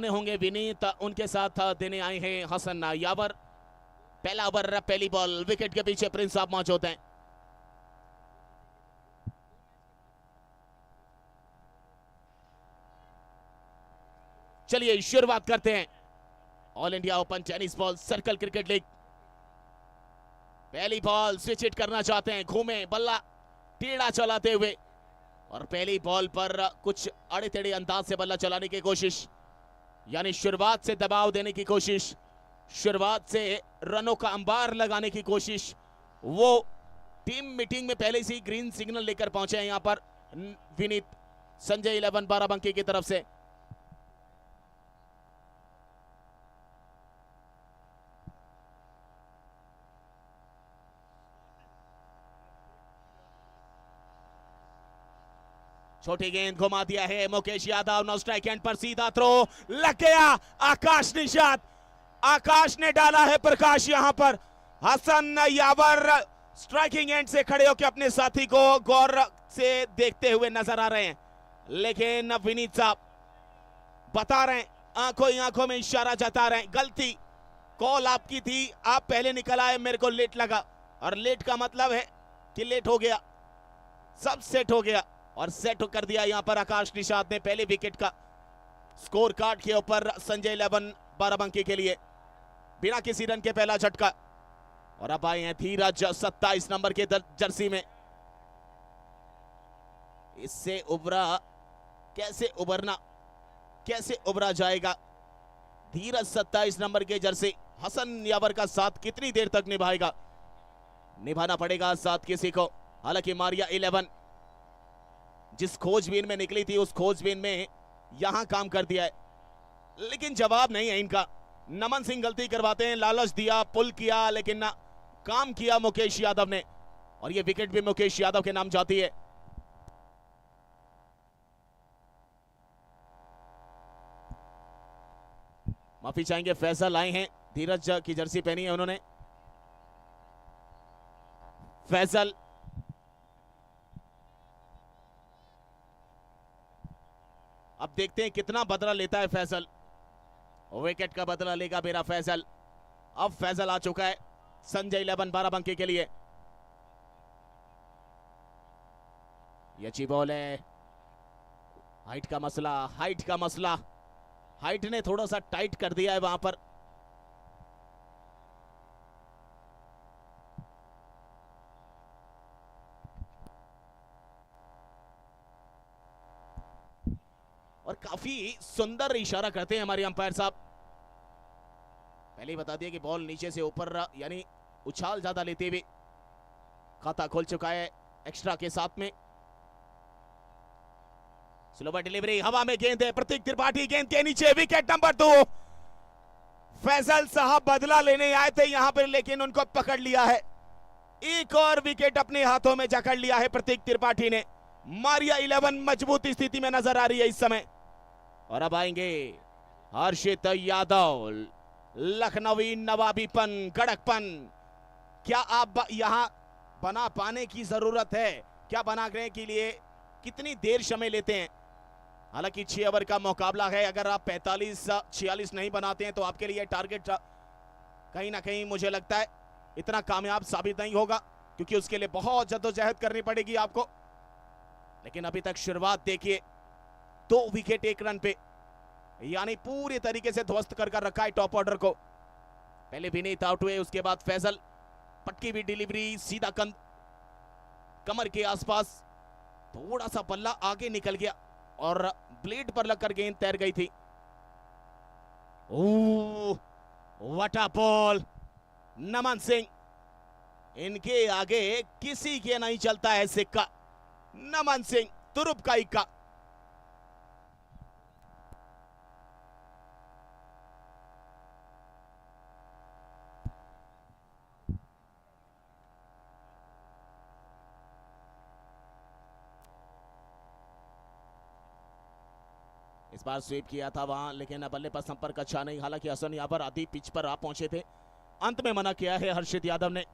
होंगे विनीत, उनके साथ देने आए हैं हसन यावर। पहला ओवर, पहली बॉल, विकेट के पीछे प्रिंस साहब मौजूद हैं। चलिए शुरुआत करते हैं। All India open tennis ball circle cricket league. पहली बॉल स्विच हिट करना चाहते हैं, घूमे बल्ला टेढ़ा चलाते हुए, और पहली बॉल पर कुछ अड़े टेढ़े अंदाज से बल्ला चलाने की कोशिश, यानी शुरुआत से दबाव देने की कोशिश, शुरुआत से रनों का अंबार लगाने की कोशिश। वो टीम मीटिंग में पहले से ही ग्रीन सिग्नल लेकर पहुंचे हैं यहां पर विनीत, संजय 11 बाराबंकी की तरफ से। छोटी गेंद घुमा दिया है Mukesh Yadav, no strike end पर सीधा थ्रो लग गया। आकाश निषाद, आकाश ने डाला है प्रकाश यहां पर। हसन यावर स्ट्राइकिंग एंड से खड़े होकर अपने साथी को गौर से देखते हुए नजर आ रहे हैं, लेकिन विनीत साहब बता रहे हैं, आंखों ही आंखों में इशारा जता रहे हैं, गलती कॉल आपकी थी, आप पहले निकल आए, मेरे को लेट लगा। और लेट का मतलब है कि लेट हो गया, सब सेट हो गया, और सेट कर दिया यहां पर आकाश निषाद ने पहले विकेट का स्कोर कार्ड के ऊपर संजय 11 बाराबंकी के लिए बिना किसी रन के पहला झटका। और अब आए हैं धीरज 27 नंबर के जर्सी में। इससे उभरा, कैसे उभरना, कैसे उभरा जाएगा। धीरज 27 नंबर के जर्सी हसन यावर का साथ कितनी देर तक निभाएगा, निभाना पड़ेगा साथ किसी को। हालांकि मारिया 11 जिस खोजबीन में निकली थी, उस खोजबीन में यहां काम कर दिया है, लेकिन जवाब नहीं है इनका। नमन सिंह गलती करवाते हैं, लालच दिया, पुल किया, लेकिन ना काम किया मुकेश यादव ने, और ये विकेट भी मुकेश यादव के नाम जाती है। माफी चाहेंगे, फैसल आए हैं, धीरज की जर्सी पहनी है उन्होंने। फैसल अब देखते हैं कितना बदला लेता है फैसल। विकेट का बदला लेगा मेरा फैसल। अब फैसल आ चुका है संजय 11 बाराबंकी के लिए। ये अच्छी बॉल है, हाइट का मसला, हाइट का मसला, हाइट ने थोड़ा सा टाइट कर दिया है वहां पर। और काफी सुंदर इशारा करते हैं हमारे अंपायर साहब। पहले ही बता दिया कि बॉल नीचे से ऊपर, यानी उछाल ज्यादा लेते हुए खाता खोल चुका है एक्स्ट्रा के साथ में। स्लोवर डिलीवरी, हवा में गेंद है, प्रतीक त्रिपाठी गेंद के नीचे, विकेट नंबर 2। फैसल साहब बदला लेने आए थे यहां पर, लेकिन उनको पकड़ लिया है। एक और विकेट अपने हाथों में जकड़ लिया है प्रतीक त्रिपाठी ने। मारिया 11 मजबूत स्थिति में नजर आ रही है इस समय। और अब आएंगे हर्षित यादव, लखनवी नवाबीपन, कड़कपन, क्या आप यहां बना पाने की जरूरत है, क्या बनाने के लिए कितनी देर समय लेते हैं। हालांकि 6 ओवर का मुकाबला है, अगर आप 45-46 नहीं बनाते हैं तो आपके लिए टारगेट कहीं ना कहीं मुझे लगता है इतना कामयाब साबित नहीं होगा, क्योंकि उसके लिए बहुत जद्दोजहद करनी पड़ेगी आपको। लेकिन अभी तक शुरुआत देखिए, 2 विकेट 1 रन पे, यानी पूरी तरीके से ध्वस्त कर रखा है टॉप ऑर्डर को। पहले विनीत आउट हुए, उसके बाद फैसल, पटकी भी डिलीवरी, सीधा कंध कमर के आसपास, थोड़ा सा बल्ला आगे निकल गया और ब्लेड पर लगकर गेंद तैर गई थी। Oh what a ball. Naman Singh, इनके आगे किसी के नहीं चलता है सिक्का। नमन सिंह तुरुप का इक्का। इस बार स्वीप किया था वहां, लेकिन बल्ले पर संपर्क अच्छा नहीं। हालांकि हसन यावर आधी पिच पर आ पहुंचे थे, अंत में मना किया है हर्षित यादव ने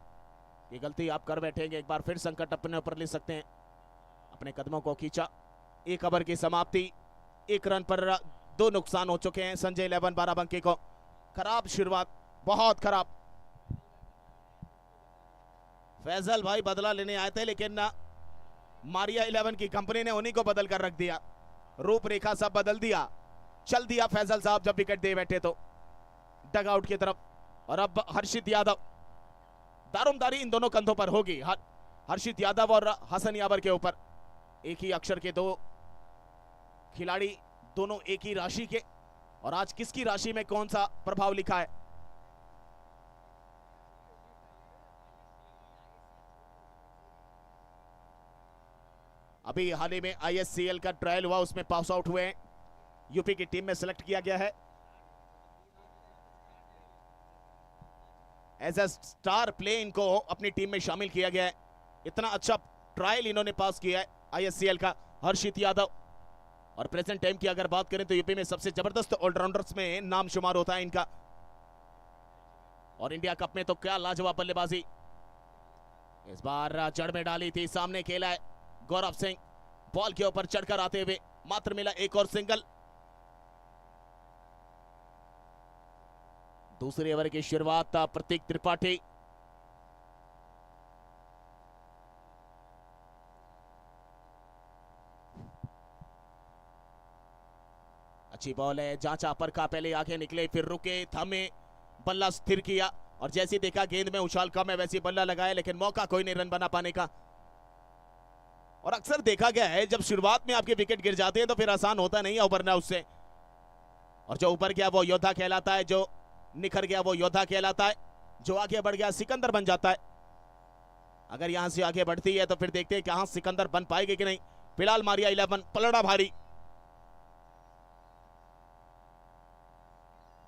कि गलती आप कर बैठेंगे, एक बार फिर संकट अपने ऊपर ले सकते हैं। अपने कदमों को खींचा, 1 ओवर की समाप्ति, 1 रन पर दो नुकसान हो चुके हैं संजय 11 बाराबंकी को। खराब शुरुआत, बहुत खराब। फैजल भाई बदला लेने आए थे, लेकिन मारिया 11 की कंपनी ने उन्हीं को बदल कर रख दिया। रूपरेखा सब बदल दिया, चल दिया फैजल साहब जब विकेट दे बैठे तो डग आउट की तरफ। और अब हर्षित यादव, दारोमदारी इन दोनों कंधों पर होगी, हर्षित यादव और हसन यावर के ऊपर। एक ही अक्षर के दो खिलाड़ी, दोनों एक ही राशि के, और आज किसकी राशि में कौन सा प्रभाव लिखा है। अभी हाल ही में आईएससीएल का ट्रायल हुआ, उसमें पास आउट हुए हैं, यूपी की टीम में सिलेक्ट किया गया है। एज अ स्टार प्ले इनको अपनी टीम में शामिल किया गया है। इतना अच्छा ट्रायल इन्होंने पास किया है आईएससीएल का, हर्षित यादव। और प्रेजेंट टाइम की अगर बात करें तो यूपी में सबसे जबरदस्त ऑलराउंडर्स में नाम शुमार होता है इनका। और इंडिया कप में तो क्या लाजवाब बल्लेबाजी इस बार जड़ में डाली थी। सामने खेला है गौरव सिंह, बॉल के ऊपर चढ़कर आते हुए मात्र मिला एक और सिंगल। दूसरे ओवर की शुरुआत प्रतीक त्रिपाठी। अच्छी बॉल है, जांचा परखा, पहले आगे निकले फिर रुके, थमे, बल्ला स्थिर किया, और जैसे देखा गेंद में उछाल कम है वैसे बल्ला लगाया, लेकिन मौका कोई नहीं रन बना पाने का। और अक्सर देखा गया है जब शुरुआत में आपके विकेट गिर जाते हैं तो फिर आसान होता नहीं है उभरना उससे। और जो ऊपर गया वो योद्धा कहलाता है, जो निखर गया वो योद्धा कहलाता है, जो आगे बढ़ गया सिकंदर बन जाता है। अगर यहां से आगे बढ़ती है तो फिर देखते हैं कि यहां सिकंदर बन पाएगी कि नहीं। फिलहाल मारिया 11 पलड़ा भारी,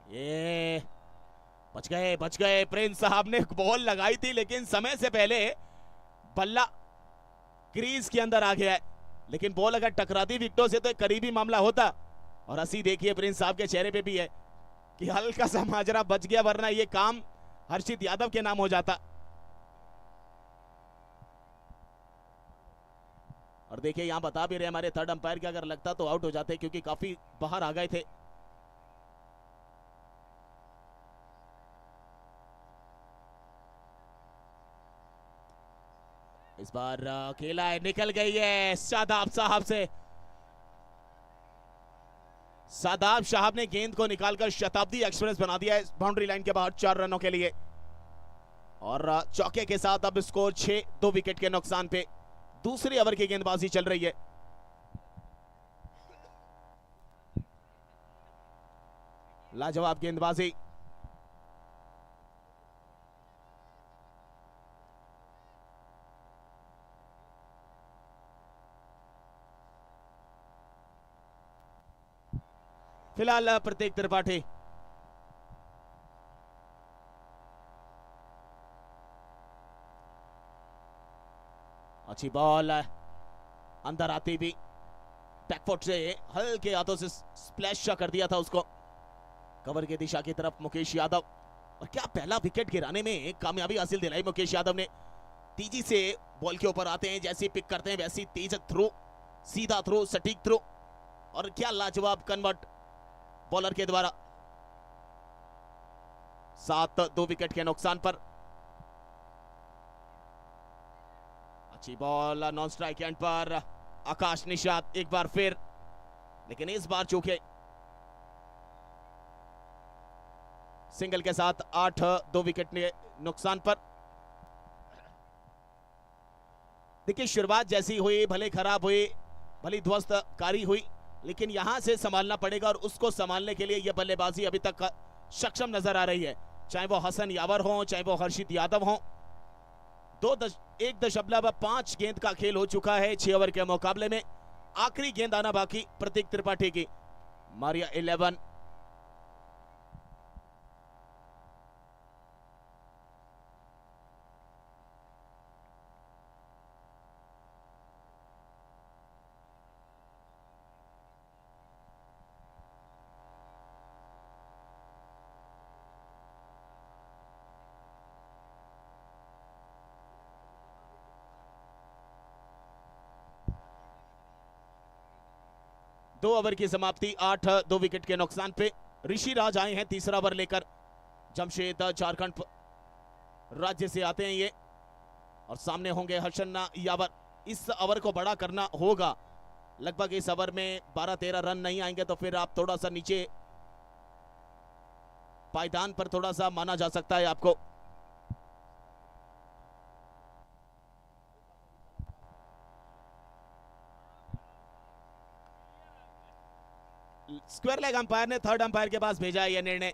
ये बच गए। प्रिंस साहब ने बॉल लगाई थी लेकिन समय से पहले बल्ला क्रीज के अंदर आ गया है, लेकिन बॉल अगर टकराती विकेटों से तो एक करीबी मामला होता। और हंसी देखिए प्रिंस साहब के चेहरे पे भी है कि हल्का सा माजरा बच गया, वरना ये काम हर्षित यादव के नाम हो जाता। और देखिए यहां बता भी रहे हमारे थर्ड अंपायर कि अगर लगता तो आउट हो जाते, क्योंकि काफी बाहर आ गए थे। इस बार खेला है, निकल गई है शादाब साहब से। शादाब साहब ने गेंद को निकालकर शताब्दी एक्सप्रेस बना दिया है बाउंड्री लाइन के बाहर 4 रनों के लिए। और चौके के साथ अब स्कोर 6, 2 विकेट के नुकसान पे दूसरी ओवर की गेंदबाजी चल रही है। लाजवाब गेंदबाजी, फिलहाल प्रतीक त्रिपाठी। अच्छी बॉल अंदर आती भी बैकफुट से हल्के हाथों से स्प्लैश कर दिया था उसको कवर की दिशा की तरफ मुकेश यादव। और क्या पहला विकेट गिराने में कामयाबी हासिल दिलाई मुकेश यादव ने। तेजी से बॉल के ऊपर आते हैं, जैसे पिक करते हैं वैसी तेज थ्रो, सीधा थ्रो, सटीक थ्रो, और क्या लाजवाब कन्वर्ट बॉलर के द्वारा। 7, 2 विकेट के नुकसान पर। अच्छी बॉल नॉन स्ट्राइक एंड पर आकाश निषाद एक बार फिर, लेकिन इस बार चूके सिंगल के साथ 8, 2 विकेट के नुकसान पर। देखिए शुरुआत जैसी हुई, भले खराब हुई, भली ध्वस्तकारी हुई, लेकिन यहां से संभालना पड़ेगा। और उसको संभालने के लिए यह बल्लेबाजी अभी तक सक्षम नजर आ रही है, चाहे वो हसन यावर हो, चाहे वो हर्षित यादव हो। 1.5 गेंद का खेल हो चुका है 6 ओवर के मुकाबले में। आखिरी गेंद आना बाकी प्रतीक त्रिपाठी की। मारिया 11 2 ओवर की समाप्ति, 8 2 विकेट के नुकसान पे। ऋषि राज आए हैं तीसरा ओवर लेकर। जमशेद झारखंड राज्य से आते हैं ये, और सामने होंगे हर्षन्ना यावर। इस ओवर को बड़ा करना होगा, लगभग इस ओवर में 12-13 रन नहीं आएंगे तो फिर आप थोड़ा सा नीचे पायदान पर थोड़ा सा माना जा सकता है आपको। स्क्वायर लेग अंपायर ने थर्ड अंपायर के पास भेजा है यह निर्णय।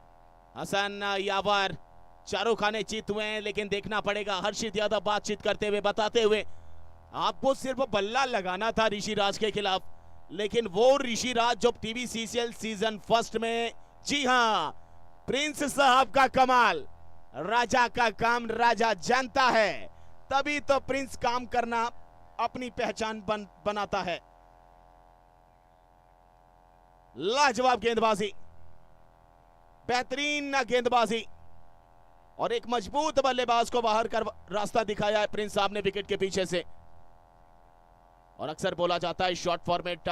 हसन यावर चारों खाने जीत हुए हैं, लेकिन देखना पड़ेगा। हर्षित यादव बातचीत करते हुए बताते हुए, आपको सिर्फ बल्ला लगाना था ऋषि राज के खिलाफ, लेकिन वो ऋषि राज जो टीबीसीसीएल सीजन फर्स्ट में, जी हां, प्रिंस साहब का कमाल, राजा का काम राजा जानता है, तभी तो प्रिंस काम करना अपनी पहचान बनाता है। लाजवाब गेंदबाजी, बेहतरीन गेंदबाजी, और एक मजबूत बल्लेबाज को बाहर कर रास्ता दिखाया है प्रिंस साहब ने विकेट के पीछे से। और अक्सर बोला जाता है शॉर्ट फॉर्मेट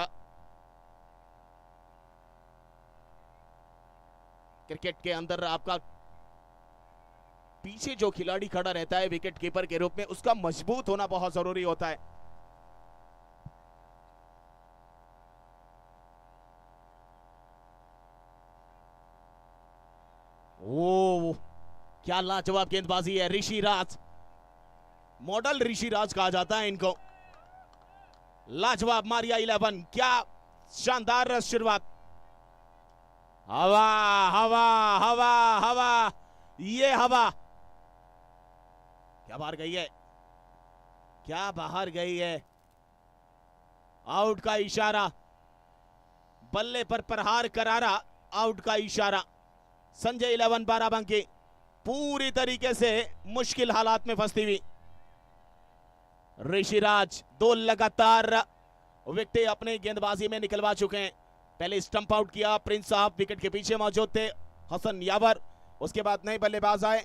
क्रिकेट के अंदर आपका पीछे जो खिलाड़ी खड़ा रहता है विकेट कीपर के रूप में, उसका मजबूत होना बहुत जरूरी होता है। ओ क्या लाजवाब गेंदबाजी है। ऋषि राज, मॉडल ऋषि राज कहा जाता है इनको। लाजवाब मारिया 11, क्या शानदार शुरुआत। हवा हवा हवा हवा, ये हवा क्या बाहर गई है, क्या बाहर गई है। आउट का इशारा, बल्ले पर प्रहार करारा, आउट का इशारा। संजय 11 बाराबंकी पूरी तरीके से मुश्किल हालात में फंसती हुई। ऋषिराज 2 लगातार विकेट अपने गेंदबाजी में निकलवा चुके हैं। पहले स्टंप आउट किया प्रिंस साहब, विकेट के पीछे मौजूद थे हसन यावर, उसके बाद नए बल्लेबाज आए।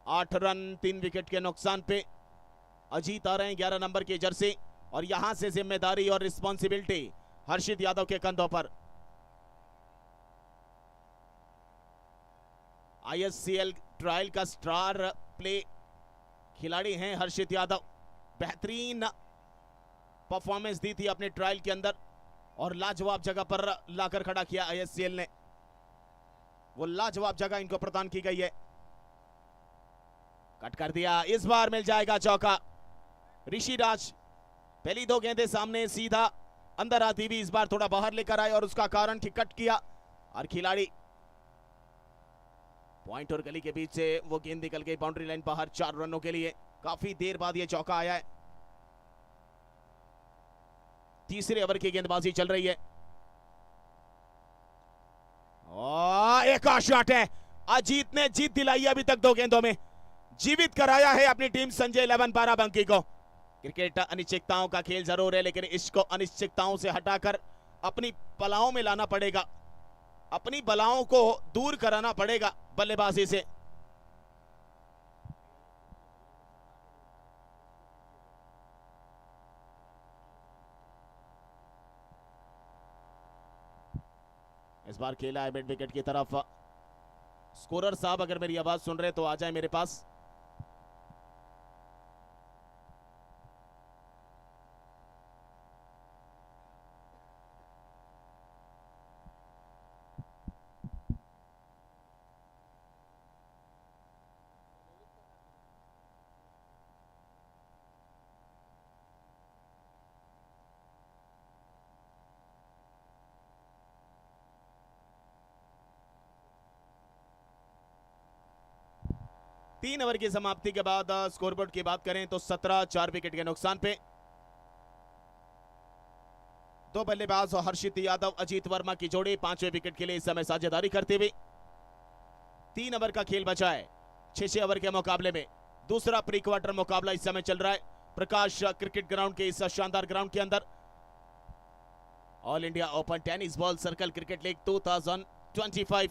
आठ रन 3 विकेट के नुकसान पे अजीत आ रहे हैं 11 नंबर की जर्सी, और यहां से जिम्मेदारी और रिस्पॉन्सिबिलिटी हर्षित यादव के कंधों पर। आईएससीएल ट्रायल का स्टार प्ले खिलाड़ी हैं हर्षित यादव। बेहतरीन परफॉर्मेंस दी थी अपने ट्रायल के अंदर, और लाजवाब जगह पर लाकर खड़ा किया आईएससीएल ने। वो लाजवाब जगह इनको प्रदान की गई है। कट कर दिया, इस बार मिल जाएगा चौका। ऋषि राज पहली 2 गेंदें सामने सीधा अंदर आती भी, इस बार थोड़ा बाहर लेकर आए और उसका कारण कि कट किया, और खिलाड़ी पॉइंट और गली के बीच से वो गेंद निकल गई बाउंड्री लाइन बाहर 4 रनों के लिए। काफी देर बाद ये चौका आया है। तीसरे ओवर की गेंदबाजी चल रही है, और एक और शॉट है। अजीत ने जीत दिलाई अभी तक 2 गेंदों में, जीवित कराया है अपनी टीम संजय 11 बाराबंकी को। क्रिकेट अनिश्चितताओं का खेल जरूर है, लेकिन इसको अनिश्चितताओं से हटाकर अपनी बलाओं में लाना पड़ेगा, अपनी बलाओं को दूर कराना पड़ेगा बल्लेबाजी से। इस बार खेला है मिड विकेट की तरफ। स्कोरर साहब अगर मेरी आवाज सुन रहे तो आ जाए मेरे पास। तीन ओवर की समाप्ति के बाद स्कोरबोर्ड की बात करें तो 17 4 विकेट के नुकसान पे 2 बल्लेबाज हर्षित यादव अजीत वर्मा की जोड़ी 5वें विकेट के लिए इस समय साझेदारी करते हुए 3 ओवर का खेल बचा है 6 ओवर के मुकाबले में। दूसरा प्री क्वार्टर मुकाबला इस समय चल रहा है प्रकाश क्रिकेट ग्राउंड के इस शानदार ग्राउंड के अंदर। All India open tennis ball circle cricket league 2025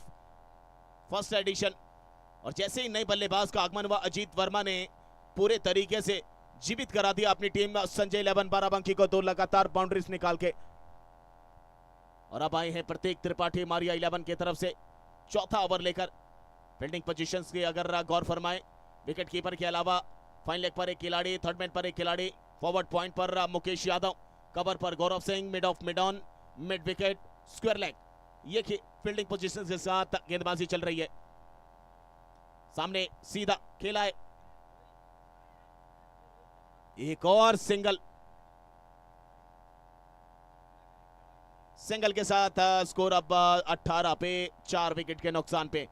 first edition और जैसे ही नए बल्लेबाज का आगमन हुआ, अजीत वर्मा ने पूरे तरीके से जीवित करा दिया अपनी टीम संजय 11 बाराबंकी को 2 लगातार बाउंड्रीज निकाल के। और अब आए हैं प्रतीक त्रिपाठी मारिया 11 की तरफ से चौथा ओवर लेकर। फील्डिंग पोजीशंस की अगर गौर फरमाएं, विकेट कीपर के अलावा फाइन लेग पर एक खिलाड़ी, थर्ड मैन पर एक खिलाड़ी, फॉरवर्ड पॉइंट पर मुकेश यादव, कवर पर Gaurav Singh, mid off mid on, mid wicket, square leg, ये फील्डिंग पोजीशंस के साथ गेंदबाजी चल रही है। सामने सीधा खेला है, एक और सिंगल के साथ स्कोर अब 18 पे 4 विकेट के नुकसान पे।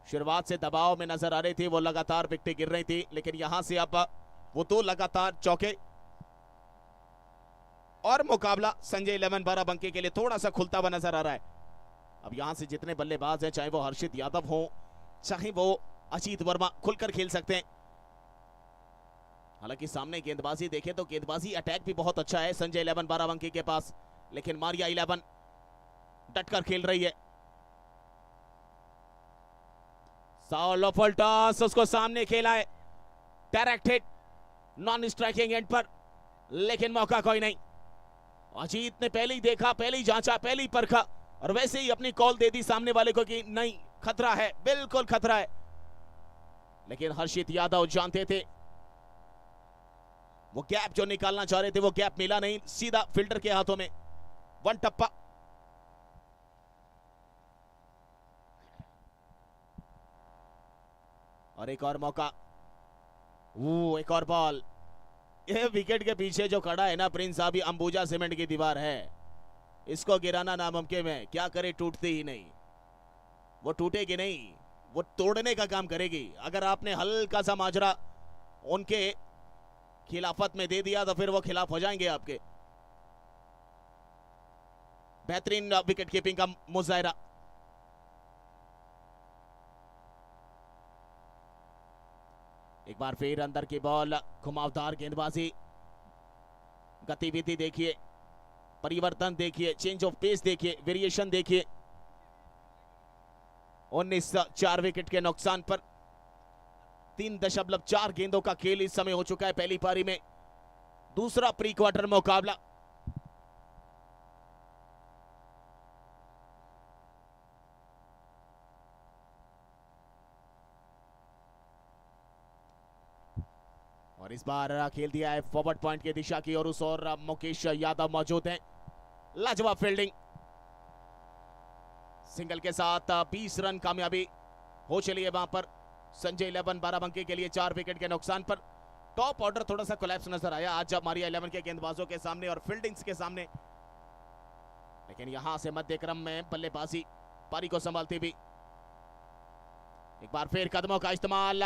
शुरुआत से दबाव में नजर आ रही थी, वो लगातार विकेटें गिर रही थी, लेकिन यहां से अब वो 2 लगातार चौके और मुकाबला संजय 11 बाराबंकी के लिए थोड़ा सा खुलता हुआ नजर आ रहा है। अब यहां से जितने बल्लेबाज हैं, चाहे वो हर्षित यादव हो, चाहे वो अजीत वर्मा, खुलकर खेल सकते हैं। हालांकि सामने गेंदबाजी देखें तो गेंदबाजी अटैक भी बहुत अच्छा है संजय 11 बाराबंकी के पास, लेकिन मारिया 11 डटकर खेल रही है। सॉलोफल टॉस, उसको सामने खेला है, direct hit, non striking and पर, लेकिन मौका कोई नहीं। अजीत ने पहले ही देखा, पहले ही जांचा, पहले ही परखा और वैसे ही अपनी कॉल दे दी सामने वाले को कि नहीं, खतरा है, बिल्कुल खतरा है। लेकिन हर्षित यादव जानते थे वो गैप जो निकालना चाह रहे थे वो गैप मिला नहीं, सीधा फील्डर के हाथों में 1 टप्पा। और एक और मौका, एक और बॉल। ये विकेट के पीछे जो खड़ा है ना प्रिंस साहब, अंबुजा सीमेंट की दीवार है, इसको गिराना नामुमकिन है। क्या करे, टूटती ही नहीं, वो टूटेगी नहीं, वो तोड़ने का काम करेगी। अगर आपने हल्का सा माजरा उनके खिलाफत में दे दिया तो फिर वो खिलाफ हो जाएंगे आपके। बेहतरीन विकेट कीपिंग का मुजाहिरा। एक बार फिर अंदर की बॉल, घुमावदार गेंदबाजी, गतिविधि देखिए, परिवर्तन देखिए, चेंज ऑफ पेस देखिए, वेरिएशन देखिए। 19 4 विकेट के नुकसान पर 3.4 गेंदों का खेल इस समय हो चुका है पहली पारी में। दूसरा प्री क्वार्टर मुकाबला। और इस बार खेल दिया है फॉरवर्ड पॉइंट की दिशा की और उस और मुकेश यादव मौजूद हैं। लाजवाब फील्डिंग, सिंगल के साथ 20 रन कामयाबी हो चली है वहां पर संजय 11 बाराबंकी के लिए 4 विकेट के नुकसान पर। टॉप ऑर्डर थोड़ा सा कोलैप्स नजर आया आज मारिया 11 के गेंदबाजों के सामने और फील्डिंग्स के सामने, लेकिन यहां से मध्य क्रम में बल्लेबाजी पारी को संभालती भी। एक बार फिर कदमों का इस्तेमाल,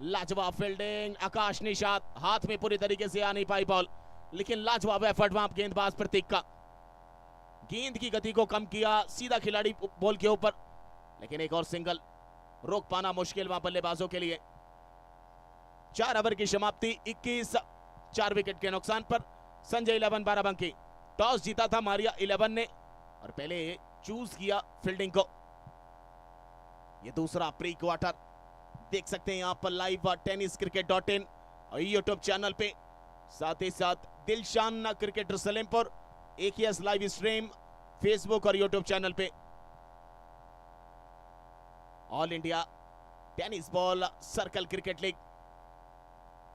लाजवाब फील्डिंग, आकाश निषाद, हाथ में पूरी तरीके से आ नहीं पाई बॉल, लेकिन लाजवाब एफर्ट वहां गेंदबाज प्रतीक का। गेंद की गति को कम किया, सीधा खिलाड़ी बॉल के ऊपर, लेकिन एक और सिंगल रोक पाना मुश्किल वहां बल्लेबाजों के लिए। 4 ओवर की समाप्ति, 21 4 विकेट के नुकसान पर संजय 11 बाराबंकी। टॉस जीता था मारिया 11 ने और पहले चूज किया फील्डिंग को। ये दूसरा प्री क्वार्टर देख सकते हैं यहां पर लाइव tenniscricket.in और यूट्यूब चैनल पे, साथ ही साथ Dilshan cricketer Salempur AKS live stream Facebook और यूट्यूब चैनल पे। All India tennis ball circle cricket league,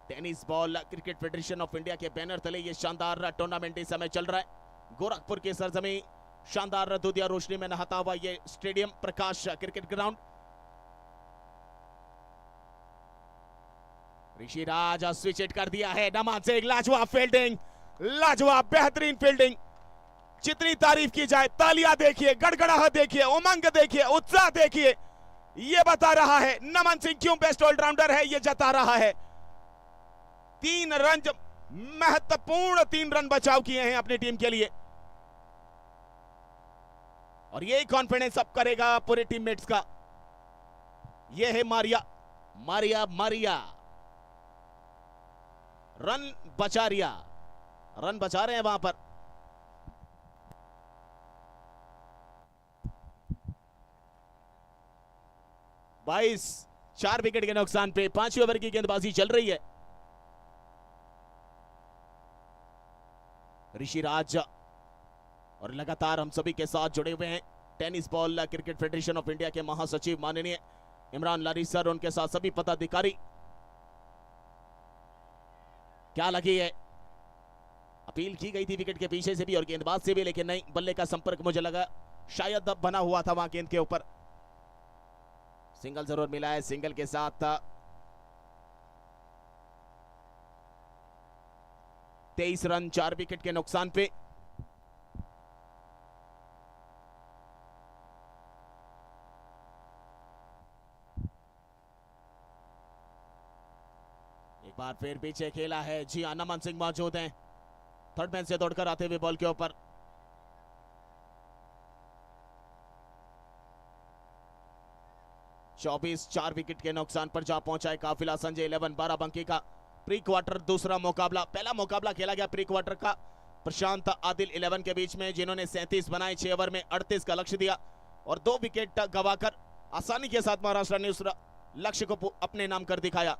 tennis ball cricket federation of India के बैनर तले ये शानदार टूर्नामेंट इस समय चल रहा है। गोरखपुर की सरजमी, शानदार दूधिया रोशनी में नहाता हुआ ये stadium, Prakash cricket ground. Rishiraj switch hit कर दिया है, नमाज से लाजवाब फील्डिंग, लाजवाब बेहतरीन फील्डिंग। जितनी तारीफ की जाए, तालियां देखिए, गड़गड़ाहट देखिए, उमंग देखिए, उत्साह देखिए, ये बता रहा है नमन सिंह क्यों बेस्ट ऑलराउंडर है, ये जता रहा है। 3 रन, महत्वपूर्ण 3 रन बचाव किए हैं अपनी टीम के लिए और यही कॉन्फिडेंस अब करेगा पूरे टीममेट्स का। ये है मारिया, मारिया मारिया रन बचा रिया, रन बचा रहे हैं वहां पर। 22, 4 विकेट के नुकसान पे 5वें ओवर की गेंदबाजी चल रही है। ऋषिराज और लगातार हम सभी के साथ जुड़े हुए हैं tennis ball cricket federation of India के महासचिव माननीय इमरान लारी सर, उनके साथ सभी पदाधिकारी। क्या लगी है, अपील की गई थी विकेट के पीछे से भी और गेंदबाज से भी, लेकिन नहीं, बल्ले का संपर्क मुझे लगा शायद अब बना हुआ था वहां गेंद के ऊपर। सिंगल जरूर मिला है, सिंगल के साथ 23 रन 4 विकेट के नुकसान पे। एक बार फिर पीछे खेला है, जी हाँ, नमन सिंह मौजूद हैं, थर्ड मैन से दौड़कर आते हुए बॉल के ऊपर। चौबीस 4 विकेट के नुकसान पर जा पहुंचा है काफिला संजय 11 बाराबंकी का। प्री क्वार्टर दूसरा मुकाबला, पहला मुकाबला खेला गया प्री क्वार्टर का प्रशांत आदिल 11 के बीच में, जिन्होंने 37 बनाए 6 ओवर में 38 का लक्ष्य दिया और 2 विकेट गवाकर आसानी के साथ महाराष्ट्र ने उस लक्ष्य को अपने नाम कर दिखाया।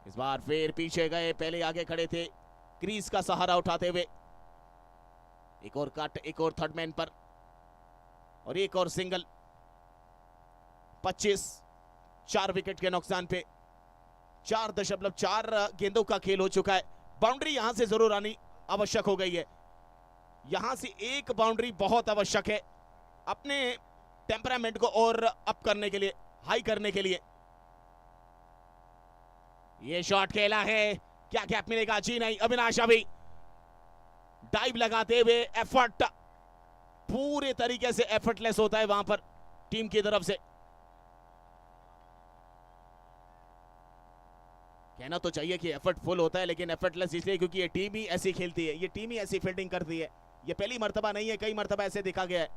इस बार फिर पीछे गए, पहले आगे खड़े थे, क्रीज का सहारा उठाते हुए। एक और कट, एक और थर्ड मैन पर और एक और सिंगल। 25 4 विकेट के नुकसान पे 4.4 गेंदों का खेल हो चुका है। बाउंड्री यहां से जरूर आनी आवश्यक हो गई है, यहां से एक बाउंड्री बहुत आवश्यक है अपने टेम्परामेंट को और अप करने के लिए, हाई करने के लिए। ये शॉट खेला है, क्या गैप मिलेगा? जी नहीं, अविनाश अभी डाइव लगाते हुए एफर्ट, पूरे तरीके से एफर्टलेस होता है वहां पर टीम की तरफ से। कहना तो चाहिए कि एफर्ट फुल होता है, लेकिन एफर्टलेस इसलिए क्योंकि ये टीम ही ऐसी खेलती है, ये टीम ही ऐसी फील्डिंग करती है। ये पहली मर्तबा नहीं है, कई मर्तबा ऐसे देखा गया है,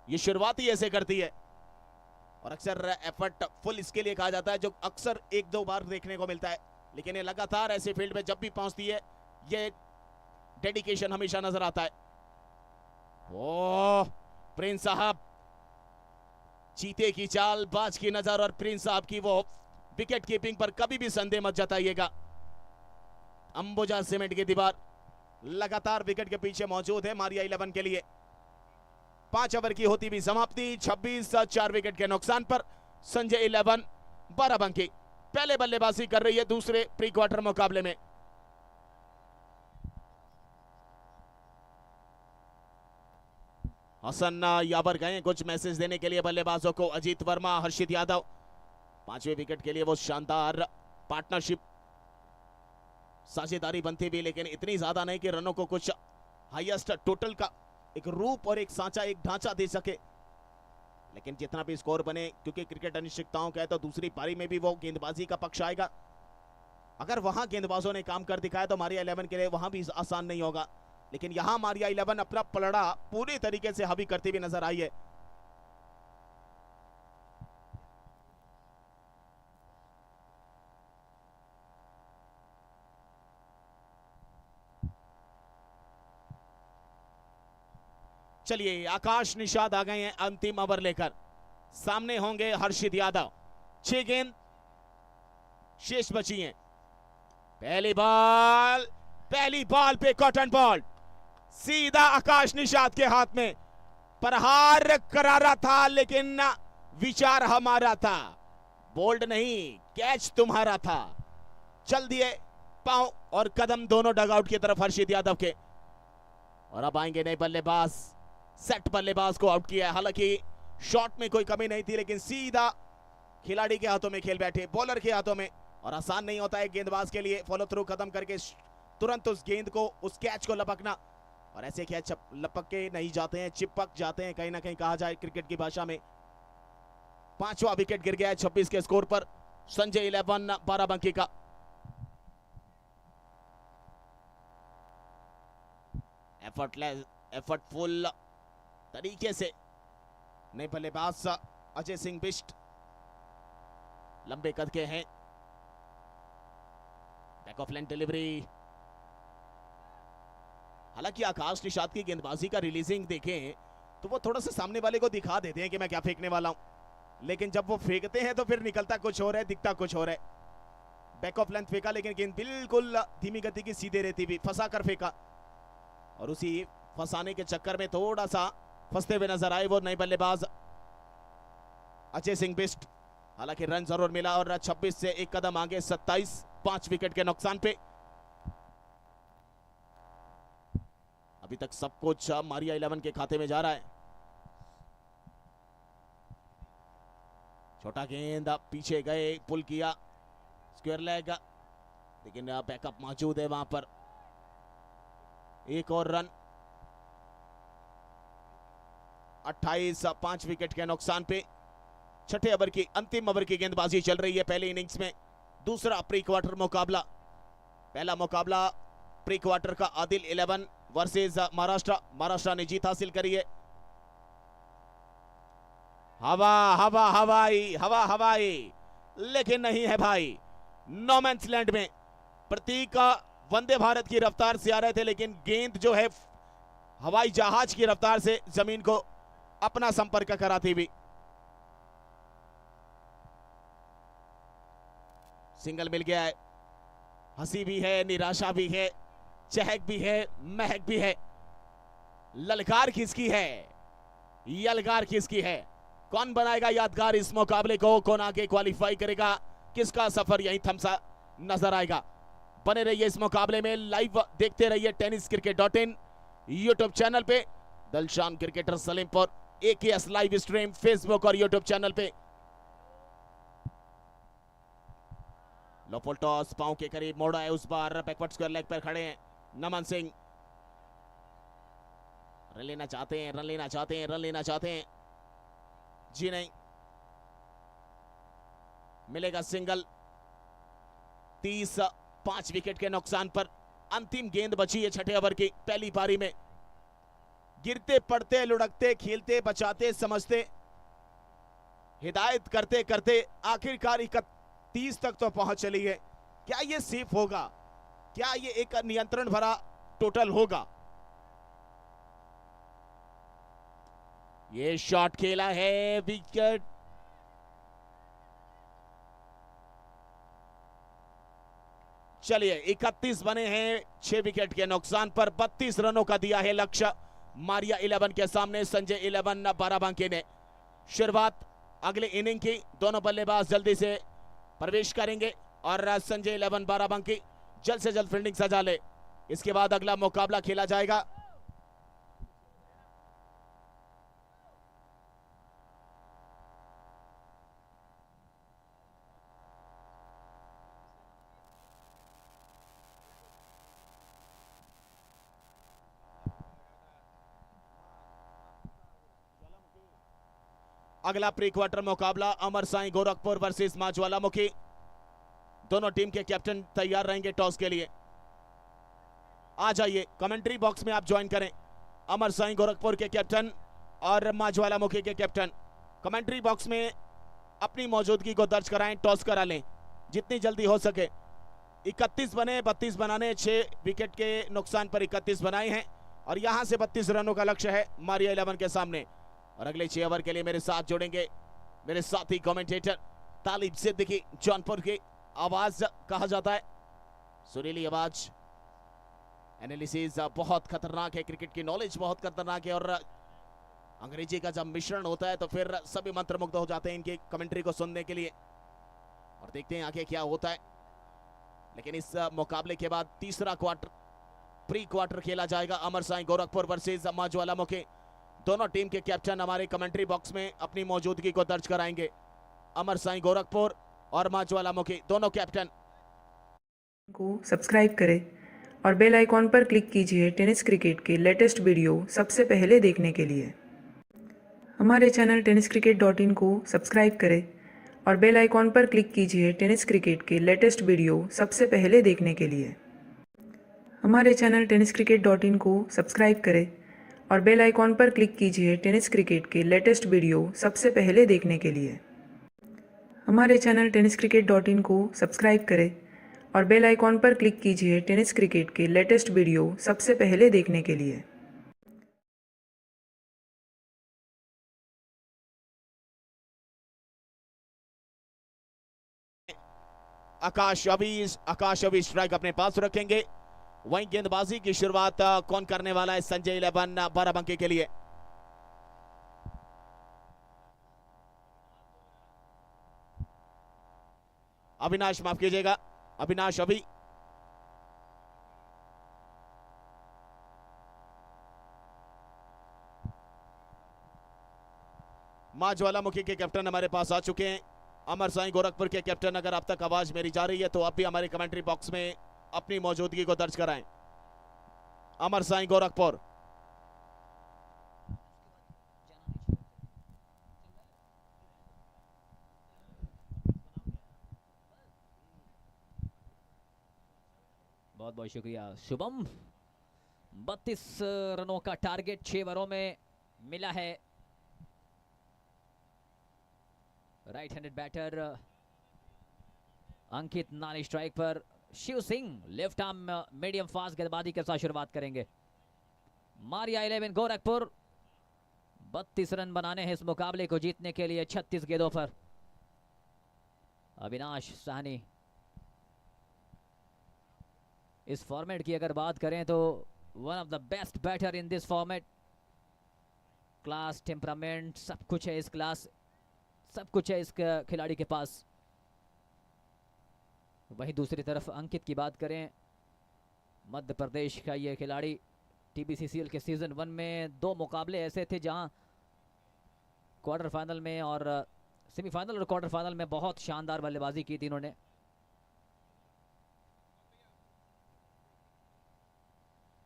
ये शुरुआत ही ऐसे करती है। और अक्सर एफर्ट फुल इसके लिए कहा जाता है जो अक्सर 1-2 बार देखने को मिलता है, लेकिन ये लगातार ऐसे फील्ड में जब भी पहुंचती है ये डेडिकेशन हमेशा नजर आता है। ओह, प्रिंस साहब, चीते की चाल, बाज की नजर और प्रिंस साहब की वो विकेट कीपिंग पर कभी भी संदेह मत जताइएगा। अंबुजा सीमेंट की दीवार लगातार विकेट के पीछे मौजूद है मारिया 11 के लिए। 5 ओवर की होती भी समाप्ति, 26 4 विकेट के नुकसान पर संजय 11 बाराबंकी पहले बल्लेबाजी कर रही है दूसरे प्री क्वार्टर मुकाबले में। हसन याबर गए कुछ मैसेज देने के लिए बल्लेबाजों को। अजीत वर्मा, हर्षित यादव 5वें विकेट के लिए वो शानदार पार्टनरशिप साझेदारी बनती भी, लेकिन इतनी ज्यादा नहीं कि रनों को कुछ हाईएस्ट टोटल का एक रूप और एक सांचा, एक ढांचा दे सके। लेकिन जितना भी स्कोर बने, क्योंकि क्रिकेट अनिश्चितताओं का है, तो दूसरी पारी में भी वो गेंदबाजी का पक्ष आएगा। अगर वहां गेंदबाजों ने काम कर दिखाया तो मारिया 11 के लिए वहां भी आसान नहीं होगा, लेकिन यहां मारिया 11 अपना पलड़ा पूरे तरीके से हावी करती हुई नजर आई है। चलिए, आकाश निषाद आ गए हैं अंतिम ओवर लेकर। सामने होंगे हर्षित यादव। 6 गेंद शेष बची हैं। पहली बॉल पे कॉटन बॉल सीधा आकाश निषाद के हाथ में। प्रहार करारा था, लेकिन विचार हमारा था। बोल्ड नहीं, कैच तुम्हारा था। चल दिए पांव और कदम दोनों डगआउट की तरफ हर्षित यादव के। और अब आएंगे नए बल्लेबाज। सेट बल्लेबाज को आउट किया है। हालांकि शॉट में कोई कमी नहीं थी, लेकिन सीधा खिलाड़ी के हाथों में खेल बैठे, बॉलर के हाथों में। और आसान नहीं होता है गेंदबाज के लिए फॉलो थ्रू खत्म करके तुरंत उस गेंद को, उस कैच को लपकना। और ऐसे कैच लपक के नहीं जाते हैं, चिपक जाते हैं कहीं ना कहीं, कहा जाए क्रिकेट की भाषा में। 5वां विकेट गिर गया है 26 के स्कोर पर संजय 11 बाराबंकी का। एफर्टफुल तरीके से नए बल्लेबाज अजय सिंह बिष्ट, लंबे कद के हैं। Back of line delivery. हालांकि आकाश निषाद की गेंदबाजी का रिलीजिंग देखें तो वो थोड़ा सा सामने वाले को दिखा देते हैं कि मैं क्या फेंकने वाला हूं। लेकिन जब वो फेंकते हैं तो फिर निकलता कुछ और है, दिखता कुछ और है। बैक ऑफ लेंथ फेंका लेकिन गेंद बिल्कुल धीमी गति की सीधे रहती हुई फंसा कर फेंका, और उसी फंसाने के चक्कर में थोड़ा सा फंसते हुए नजर आए वो नए बल्लेबाज अजय सिंह बिष्ट। हालांकि रन जरूर मिला और 26 से एक कदम आगे 27, 5 विकेट के नुकसान पे। अभी तक सब कुछ मारिया 11 के खाते में जा रहा है। छोटा गेंद पीछे गए, पुल किया, स्क्वायर लेग, लेकिन बैकअप मौजूद है वहां पर। एक और रन, 28, 5 विकेट के नुकसान पे। छठे ओवर की अंतिम ओवर की गेंदबाजी चल रही है पहले इनिंग्स में। दूसरा प्री क्वार्टर मुकाबला, पहला मुकाबला प्री क्वार्टर का आदिल 11 वर्सेस महाराष्ट्र। महाराष्ट्र ने जीत हासिल करी है। हवा हवा हवाई, हवा हवाई, लेकिन नहीं है भाई। नोमैंस लैंड में प्रतीक वंदे भारत की रफ्तार से आ रहे थे, लेकिन गेंद जो है हवाई जहाज की रफ्तार से जमीन को अपना संपर्क कराती हुई। सिंगल मिल गया है। हंसी भी है, निराशा भी है, चहक भी है, महक भी है। ललकार किसकी है, यलकार किसकी है? कौन बनाएगा यादगार इस मुकाबले को? कौन आगे क्वालिफाई करेगा? किसका सफर यहीं थमसा नजर आएगा? बने रहिए इस मुकाबले में, लाइव देखते रहिए tenniscricket.in यूट्यूब चैनल पे। दलशान cricketer Salimpur AKS live stream Facebook और यूट्यूब चैनल पे। लोफुल टॉस, पांव के करीब मोड़ा है, उस बार बैकवर्ड स्क्वायर लेग पर खड़े हैं नमन सिंह। रन लेना चाहते हैं, रन लेना चाहते हैं, रन लेना चाहते हैं, जी नहीं मिलेगा सिंगल। 30, 5 विकेट के नुकसान पर अंतिम गेंद बची है छठे ओवर की पहली पारी में। गिरते पड़ते, लुढ़कते, खेलते, बचाते, समझते, हिदायत करते करते आखिरकार 31 तक तो पहुंच चली है। क्या ये सेफ होगा? क्या ये एक नियंत्रण भरा टोटल होगा? ये शॉट खेला है, विकेट। चलिए 31 बने हैं 6 विकेट के नुकसान पर। 32 रनों का दिया है लक्ष्य मारिया 11 के सामने। संजय 11 बाराबंकी ने शुरुआत अगले इनिंग की। दोनों बल्लेबाज जल्दी से प्रवेश करेंगे और संजय 11 बाराबंकी जल्द से जल्द फील्डिंग सजा ले। इसके बाद अगला मुकाबला खेला जाएगा। अगला प्री क्वार्टर मुकाबला अमर साई गोरखपुर वर्सेस मां ज्वालामुखी। दोनों टीम के कैप्टन तैयार रहेंगे टॉस के लिए। आ जाइए, कमेंट्री बॉक्स में आप ज्वाइन करें। अमर साई गोरखपुर के कैप्टन और मां ज्वालामुखी के कैप्टन कमेंट्री बॉक्स में अपनी मौजूदगी को दर्ज कराएं, टॉस करा लें जितनी जल्दी हो सके। 31 बने, 32 बनाने, 6 विकेट के नुकसान पर 31 बनाए हैं और यहां से 32 रनों का लक्ष्य है मारिया 11 के सामने। और अगले 6 ओवर के लिए मेरे साथ जुड़ेंगे मेरे साथी कमेंटेटर तालिब सिद्दीकी। जौनपुर की आवाज कहा जाता है, सुरीली आवाज, एनालिसिस बहुत खतरनाक है, क्रिकेट की नॉलेज बहुत खतरनाक है, और अंग्रेजी का जब मिश्रण होता है तो फिर सभी मंत्रमुग्ध हो जाते हैं इनकी कमेंट्री को सुनने के लिए। और देखते हैं आगे क्या होता है। लेकिन इस मुकाबले के बाद तीसरा क्वार्टर, प्री क्वार्टर खेला जाएगा। अमर साई गोरखपुर वर्सेस मां ज्वालामुखी। दोनों टीम के कैप्टन हमारे कमेंट्री बॉक्स में अपनी मौजूदगी को दर्ज कराएंगे। अमर साई गोरखपुर और मां ज्वालामुखी दोनों कैप्टन। को सब्सक्राइब करें और बेल आइकॉन पर क्लिक कीजिए टेनिस क्रिकेट के लेटेस्ट वीडियो सबसे पहले देखने के लिए। हमारे चैनल tenniscricket.in को सब्सक्राइब करें और बेल आइकॉन पर क्लिक कीजिए टेनिस क्रिकेट के लेटेस्ट वीडियो सबसे पहले देखने के लिए। हमारे चैनल tenniscricket.in को सब्सक्राइब करें और बेल आइकॉन पर क्लिक कीजिए टेनिस क्रिकेट के लेटेस्ट वीडियो सबसे पहले देखने के लिए। हमारे चैनल tenniscricket.in को सब्सक्राइब करें और बेल आइकॉन पर क्लिक कीजिए टेनिस क्रिकेट के लेटेस्ट वीडियो सबसे पहले देखने के लिए। आकाश अभी स्ट्राइक अपने पास रखेंगे। वहीं गेंदबाजी की शुरुआत कौन करने वाला है संजय 11 बाराबंकी के लिए? अविनाश, माफ कीजिएगा, अविनाश अभी मां ज्वालामुखी के कैप्टन हमारे पास आ चुके हैं। अमर साई गोरखपुर के कैप्टन, अगर अब तक आवाज मेरी जा रही है तो आप भी हमारे कमेंट्री बॉक्स में अपनी मौजूदगी को दर्ज कराएं। अमर साई गोरखपुर। बहुत बहुत शुक्रिया शुभम। 32 रनों का टारगेट 6 ओवरों में मिला है। राइट हैंडेड बैटर अंकित नानी स्ट्राइक पर। Shiv Singh left arm medium fast गेंदबाजी के साथ शुरुआत करेंगे। मारिया 11 गोरखपुर 32 रन बनाने हैं इस मुकाबले को जीतने के लिए 36 गेंदों पर। अविनाश साहनी। इस फॉर्मेट की अगर बात करें तो one of the best batter in this format. Class, temperament, सब कुछ है इस क्लास, सब कुछ है इस खिलाड़ी के पास। वहीं दूसरी तरफ अंकित की बात करें, मध्य प्रदेश का ये खिलाड़ी टीबीसीसीएल के सीजन 1 में 2 मुकाबले ऐसे थे जहां क्वार्टर फाइनल में और सेमीफाइनल और क्वार्टर फाइनल में बहुत शानदार बल्लेबाजी की थी इन्होंने।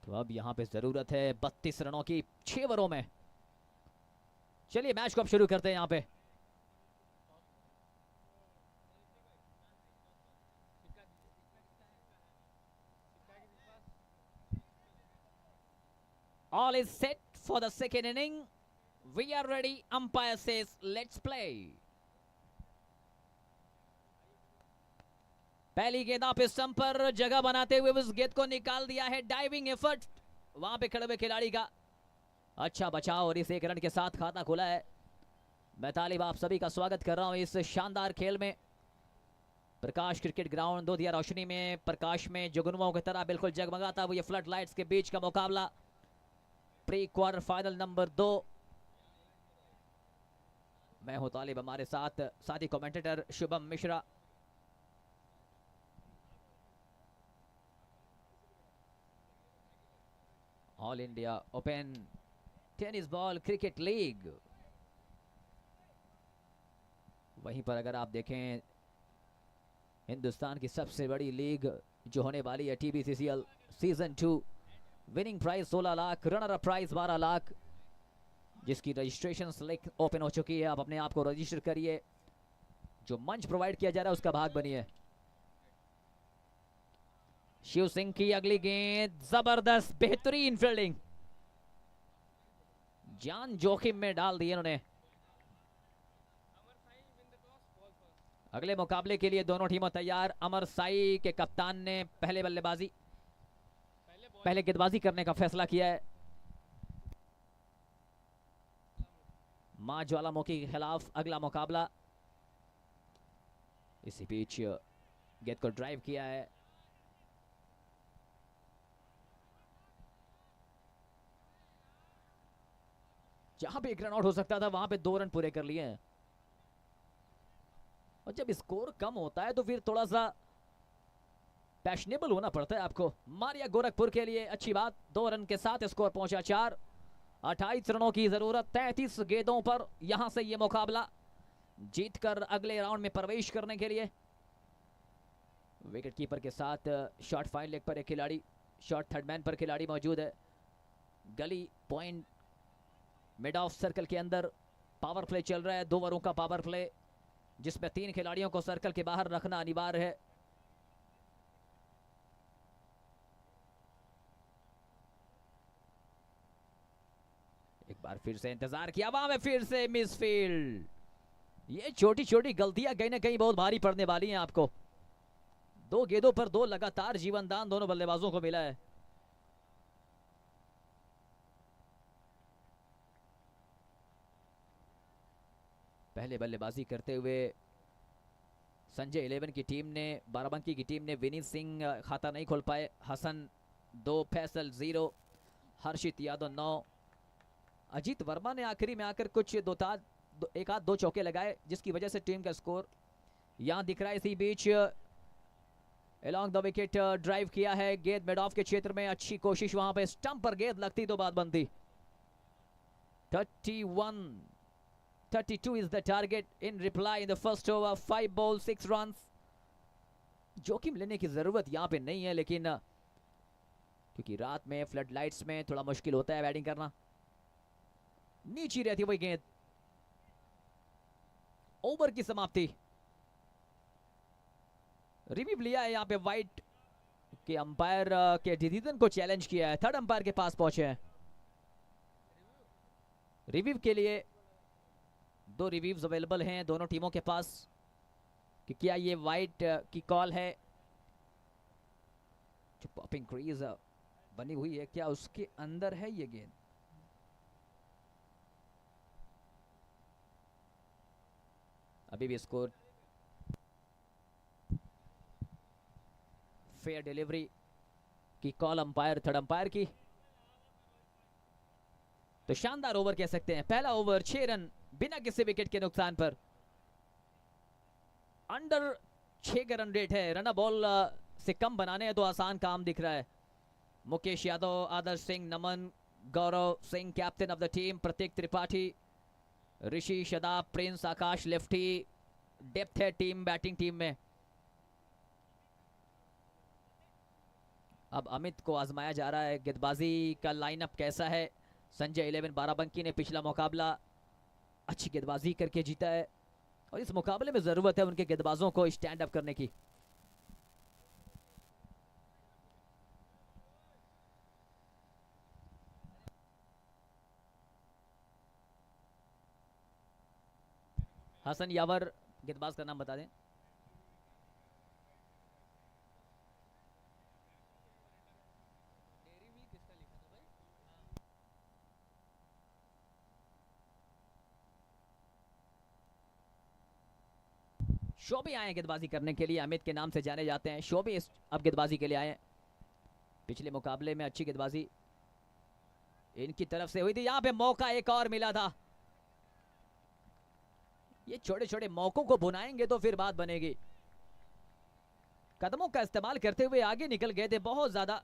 तो अब यहां पे जरूरत है 32 रनों की 6 ओवरों में। चलिए मैच को अब शुरू करते हैं यहां पे। All is set for the second inning. We are ready. Umpire says, let's play. पहली गेंद पे स्टंप पर जगह बनाते हुए उस गेंद को निकाल दिया है। डाइविंग एफर्ट वहां पे खड़े हुए खिलाड़ी का अच्छा बचाव और इस 1 रन के साथ खाता खुला है। मैं तालिब आप सभी का स्वागत कर रहा हूं इस शानदार खेल में। प्रकाश क्रिकेट ग्राउंड दो दिया रोशनी में, प्रकाश में जुगनुओं की तरह बिल्कुल जगमगाता हुआ ये फ्लड लाइट्स के बीच का मुकाबला। Pre quarter final number 2। मैं हूं तालिब, हमारे साथ साथी commentator Shubham Mishra. All India open tennis ball cricket league. वहीं पर अगर आप देखें हिंदुस्तान की सबसे बड़ी लीग जो होने वाली है TBCCL season 2, winning prize 16 lakh, runner up prize 12 lakh, जिसकी रजिस्ट्रेशन लिंक ओपन हो चुकी है। आप अपने आप को रजिस्टर करिए, जो मंच प्रोवाइड किया जा रहा है उसका भाग बनिए। शिव सिंह की अगली गेंद, जबरदस्त बेहतरीन फील्डिंग, जान जोखिम में डाल दी इन्होंने। अगले मुकाबले के लिए दोनों टीमों तैयार। अमर साई के कप्तान ने पहले गेंदबाजी करने का फैसला किया है। मां ज्वालामुखी के खिलाफ अगला मुकाबला। इसी बीच गेंद को ड्राइव किया है। जहां पे 1 रन आउट हो सकता था वहां पे 2 रन पूरे कर लिए हैं। और जब स्कोर कम होता है तो फिर थोड़ा सा पैशनेबल होना पड़ता है आपको। मारिया गोरखपुर के लिए अच्छी बात, 2 रन के साथ स्कोर पहुंचा 4। 28 रनों की जरूरत 33 गेंदों पर यहां से ये मुकाबला जीतकर अगले राउंड में प्रवेश करने के लिए। विकेट कीपर के साथ शॉर्ट फाइन लेग पर एक खिलाड़ी, शॉर्ट थर्ड मैन पर खिलाड़ी मौजूद है। गली पॉइंट मिड ऑफ सर्कल के अंदर पावर प्ले चल रहा है। 2 ओवरों का पावर प्ले जिसमें 3 खिलाड़ियों को सर्कल के बाहर रखना अनिवार्य है। एक बार फिर से इंतजार किया, वहां में फिर से मिसफील्ड। ये छोटी छोटी गलतियां कहीं ना कहीं बहुत भारी पड़ने वाली हैं आपको। 2 गेंदों पर 2 लगातार जीवनदान दोनों बल्लेबाजों को मिला है। पहले बल्लेबाजी करते हुए संजय 11 की टीम ने, बाराबंकी की टीम ने विनीत सिंह खाता नहीं खोल पाए। हसन 2, फैसल 0, हर्षित यादव 9। अजीत वर्मा ने आखिरी में आकर कुछ एक आध दो चौके लगाए, जिसकी वजह से टीम का स्कोर यहां दिख रहा है। इसी बीच अलॉन्ग द विकेट ड्राइव किया है, गेंद मिड ऑफ के क्षेत्र में, अच्छी कोशिश, वहां पे स्टंप पर गेंद लगती तो बात बनती। 32 is the target in reply in the first over, 5 balls 6 runs। जोखिम लेने की जरूरत यहां पे नहीं है, लेकिन क्योंकि रात में फ्लड लाइट्स में थोड़ा मुश्किल होता है बैटिंग करना। नीचे रहती वही गेंद, ओवर की समाप्ति। रिव्यू लिया है यहाँ पे वाइट के अंपायर के डिसीजन को चैलेंज किया है, थर्ड अंपायर के पास पहुंचे हैं रिव्यू के लिए। 2 रिव्यूज अवेलेबल हैं दोनों टीमों के पास कि क्या ये वाइट की कॉल है। जो पॉपिंग क्रीज बनी हुई है, क्या उसके अंदर है ये गेंद? अभी भी स्कोर फेयर डिलीवरी की कॉल अंपायर, थर्ड अंपायर की। तो शानदार ओवर कह सकते हैं। पहला ओवर 6 रन बिना किसी विकेट के नुकसान पर, अंडर 6 का रन रेट है। रन बॉल से कम बनाने हैं तो आसान काम दिख रहा है। Mukesh Yadav, Adarsh Singh, Naman, Gaurav Singh captain of the team, Prateek Tripathi, Rishi, Shadab, Prince, Akash lefty. Depth है टीम, बैटिंग टीम में। अब अमित को आजमाया जा रहा है, गेंदबाजी का लाइनअप कैसा है। संजय 11 बाराबंकी ने पिछला मुकाबला अच्छी गेंदबाजी करके जीता है और इस मुकाबले में जरूरत है उनके गेंदबाजों को स्टैंड अप करने की। हसन यावर गेंदबाज का नाम बता दें। शोभी आए गेंदबाजी करने के लिए, अमित के नाम से जाने जाते हैं। शोभी अब गेंदबाजी के लिए आए। पिछले मुकाबले में अच्छी गेंदबाजी इनकी तरफ से हुई थी। यहां पे मौका एक और मिला था। ये छोटे छोटे मौकों को बुनाएंगे तो फिर बात बनेगी। कदमों का इस्तेमाल करते हुए आगे निकल गए थे, बहुत ज्यादा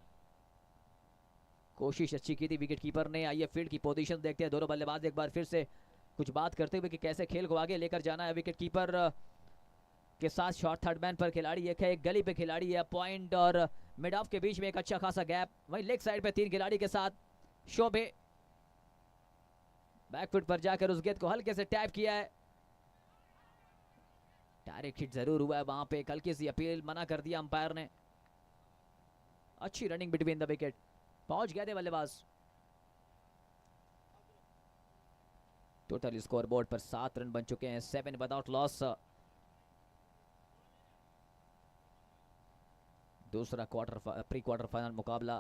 कोशिश अच्छी की थी विकेट कीपर ने। आइए फील्ड की पोजीशन देखते हैं। दोनों बल्लेबाज एक बार फिर से कुछ बात करते हुए कि कैसे खेल को आगे लेकर जाना है। विकेट कीपर के साथ शॉर्ट थर्ड मैन पर खिलाड़ी एक है, एक गली पे खिलाड़ी है। पॉइंट और मिड ऑफ के बीच में एक अच्छा खासा गैप। वहीं लेग साइड पे 3 खिलाड़ी के साथ शोभे बैकफुट पर जाकर उस गेंद को हल्के से टैप किया है। डायरेक्ट हिट जरूर हुआ है वहां पे, एक हल्की सी अपील मना कर दिया अंपायर ने। अच्छी रनिंग बिटवीन द विकेट, पहुंच गए थे बल्लेबाज। टोटल स्कोर बोर्ड पर 7 रन बन चुके हैं, 7 विदाउट लॉस। दूसरा प्री क्वार्टर फाइनल मुकाबला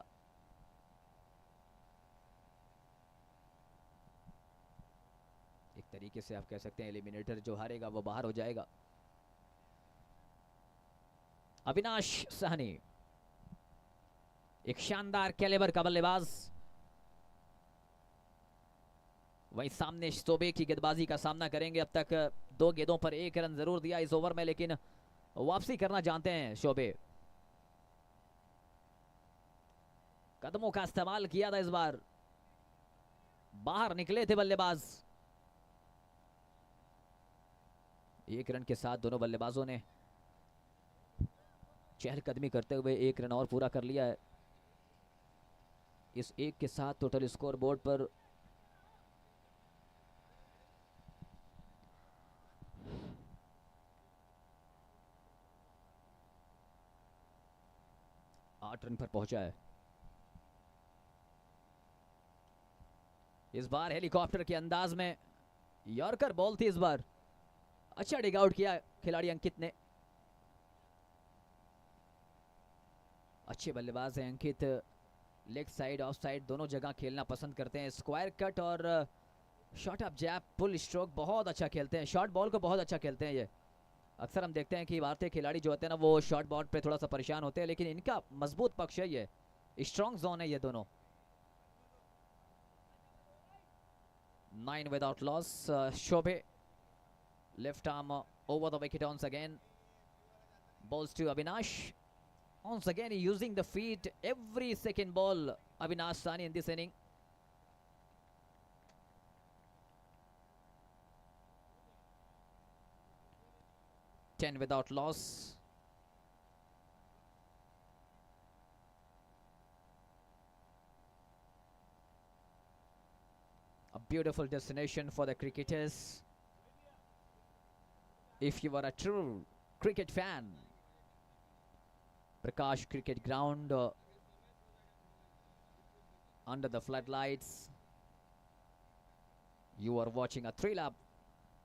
एक तरीके से आप कह सकते हैं एलिमिनेटर जो हारेगा वो बाहर हो जाएगा। अविनाश सहनी एक शानदार कैलिबर का बल्लेबाज। वहीं सामने शोबे की गेंदबाजी का सामना करेंगे। अब तक 2 गेंदों पर 1 रन जरूर दिया इस ओवर में, लेकिन वापसी करना जानते हैं शोबे। कदमों का इस्तेमाल किया था इस बार, बाहर निकले थे बल्लेबाज। 1 रन के साथ दोनों बल्लेबाजों ने चहलकदमी करते हुए 1 रन और पूरा कर लिया है। इस 1 के साथ टोटल स्कोर बोर्ड पर 8 रन पर पहुंचा है। इस बार हेलीकॉप्टर के अंदाज में यॉर्कर बॉल थी इस बार। अच्छा डिग आउट किया खिलाड़ी अंकित ने। अच्छे बल्लेबाज हैं अंकित, लेग साइड ऑफ साइड दोनों जगह खेलना पसंद करते हैं। स्क्वायर कट और शॉर्ट अप जैब पुल स्ट्रोक बहुत अच्छा खेलते हैं। शॉर्ट बॉल को बहुत अच्छा खेलते हैं ये। अक्सर हम देखते हैं कि भारतीय खिलाड़ी जो होते हैं ना वो शॉर्ट बॉल पे थोड़ा सा परेशान होते हैं, लेकिन इनका मजबूत पक्ष है, ये स्ट्रॉन्ग जोन है ये दोनों। 9 without loss. Shobe left arm over the wicket once again. Balls to Avinash. Once again using the feet every second ball. Avinash Sani in this inning. Ten without loss. A beautiful destination for the cricketers. If you are a true cricket fan, Prakash Cricket Ground under the floodlights. You are watching a thriller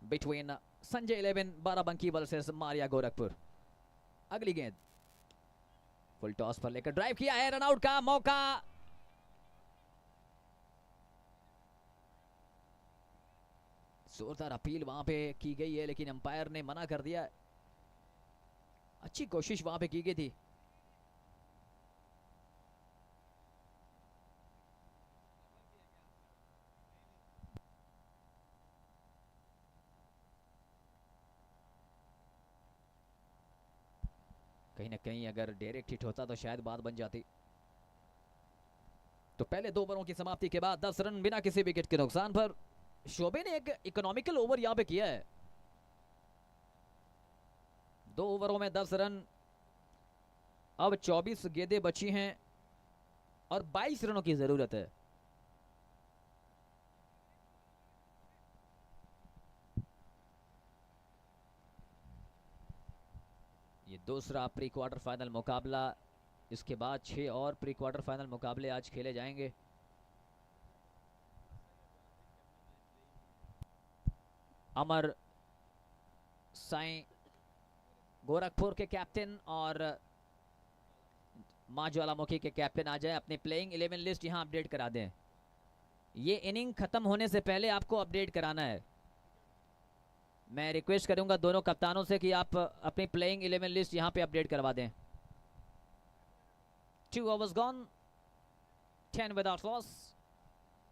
between Sanjay 11 Barabanki versus Maria Gorakhpur. अगली गेंद full toss पर लेकर drive किया है, run out का मौका। जोरदार appeal वहां पे की गई है, लेकिन अंपायर ने मना कर दिया। अच्छी कोशिश वहां पे की गई थी। कहीं ना कहीं अगर डायरेक्ट हिट होता तो शायद बात बन जाती। तो पहले 2 ओवरों की समाप्ति के बाद 10 रन बिना किसी विकेट के नुकसान पर शोबे ने एक इकोनॉमिकल ओवर यहां पे किया है। 2 ओवरों में 10 रन। अब 24 गेंदें बची हैं और 22 रनों की जरूरत है। ये दूसरा प्री क्वार्टर फाइनल मुकाबला, इसके बाद 6 और प्री क्वार्टर फाइनल मुकाबले आज खेले जाएंगे। अमर साईं गोरखपुर के कैप्टन और मां ज्वालामुखी के कैप्टन आ जाए, अपनी प्लेइंग 11 लिस्ट यहां अपडेट करा दें। ये इनिंग खत्म होने से पहले आपको अपडेट कराना है। मैं रिक्वेस्ट करूंगा दोनों कप्तानों से कि आप अपनी प्लेइंग 11 लिस्ट यहां पे अपडेट करवा दें। 2 overs gone, 10 without loss,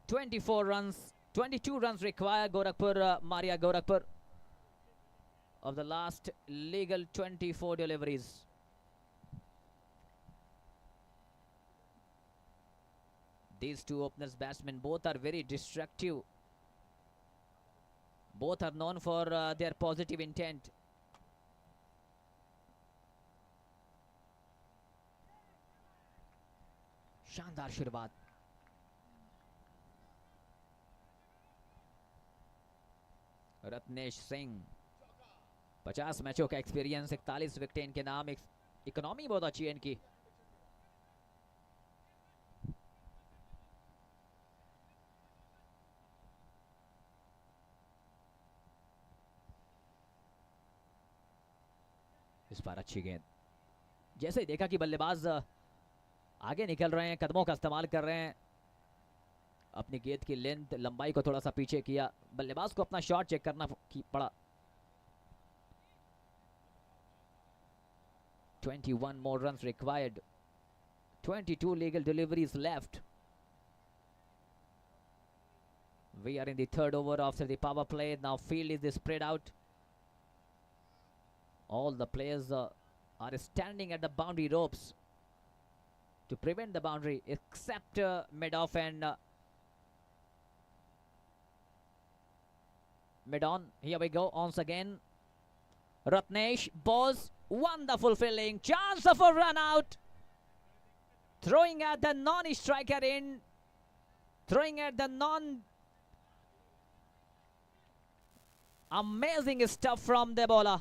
24 runs, 22 runs required. Gorakhpur, Maria Gorakhpur of the last legal 24 deliveries. These two openers batsmen both are very destructive. Both are known for their positive intent. शानदार शुरुआत। रत्नेश सिंह 50 मैचों का experience, 41 wicket इनके नाम, economy बहुत अच्छी है इनकी। इस बार अच्छी गेंद। जैसे ही देखा कि बल्लेबाज आगे निकल रहे हैं, कदमों का इस्तेमाल कर रहे हैं, अपनी गेंद की लेंथ लंबाई को थोड़ा सा पीछे किया, बल्लेबाज को अपना शॉट चेक करना पड़ा। 21 more runs required, 22 legal deliveries left. We are in the 3rd over after the power play. Now field is spread out. All the players are standing at the boundary ropes to prevent the boundary, except mid-off and mid-on. Here we go once again. Ratnesh balls, wonderful fielding, chance of a run out. Throwing at the non-striker in, throwing at the amazing stuff from the bowler.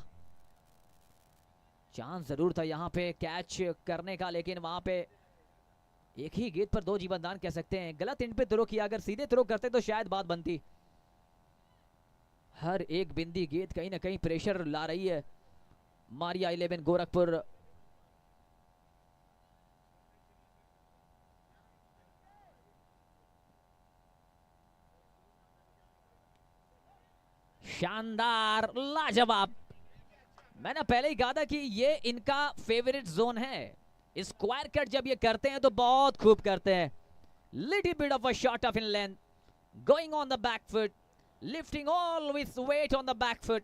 Chance जरूर था यहां पे catch करने का, लेकिन वहां पे एक ही गेंद पर 2 जीवनदान कह सकते हैं। गलत एंड पे थ्रो किया, अगर सीधे थ्रो करते तो शायद बात बनती। हर एक बिंदी गेंद कहीं ना कहीं प्रेशर ला रही है मारिया 11 गोरखपुर। शानदार, लाजवाब, मैंने पहले ही कहा था कि ये इनका फेवरेट जोन है। स्क्वायर कट जब ये करते हैं तो बहुत खूब करते हैं। Little bit of a shot of in length, going on the back foot, lifting all with weight on the back foot,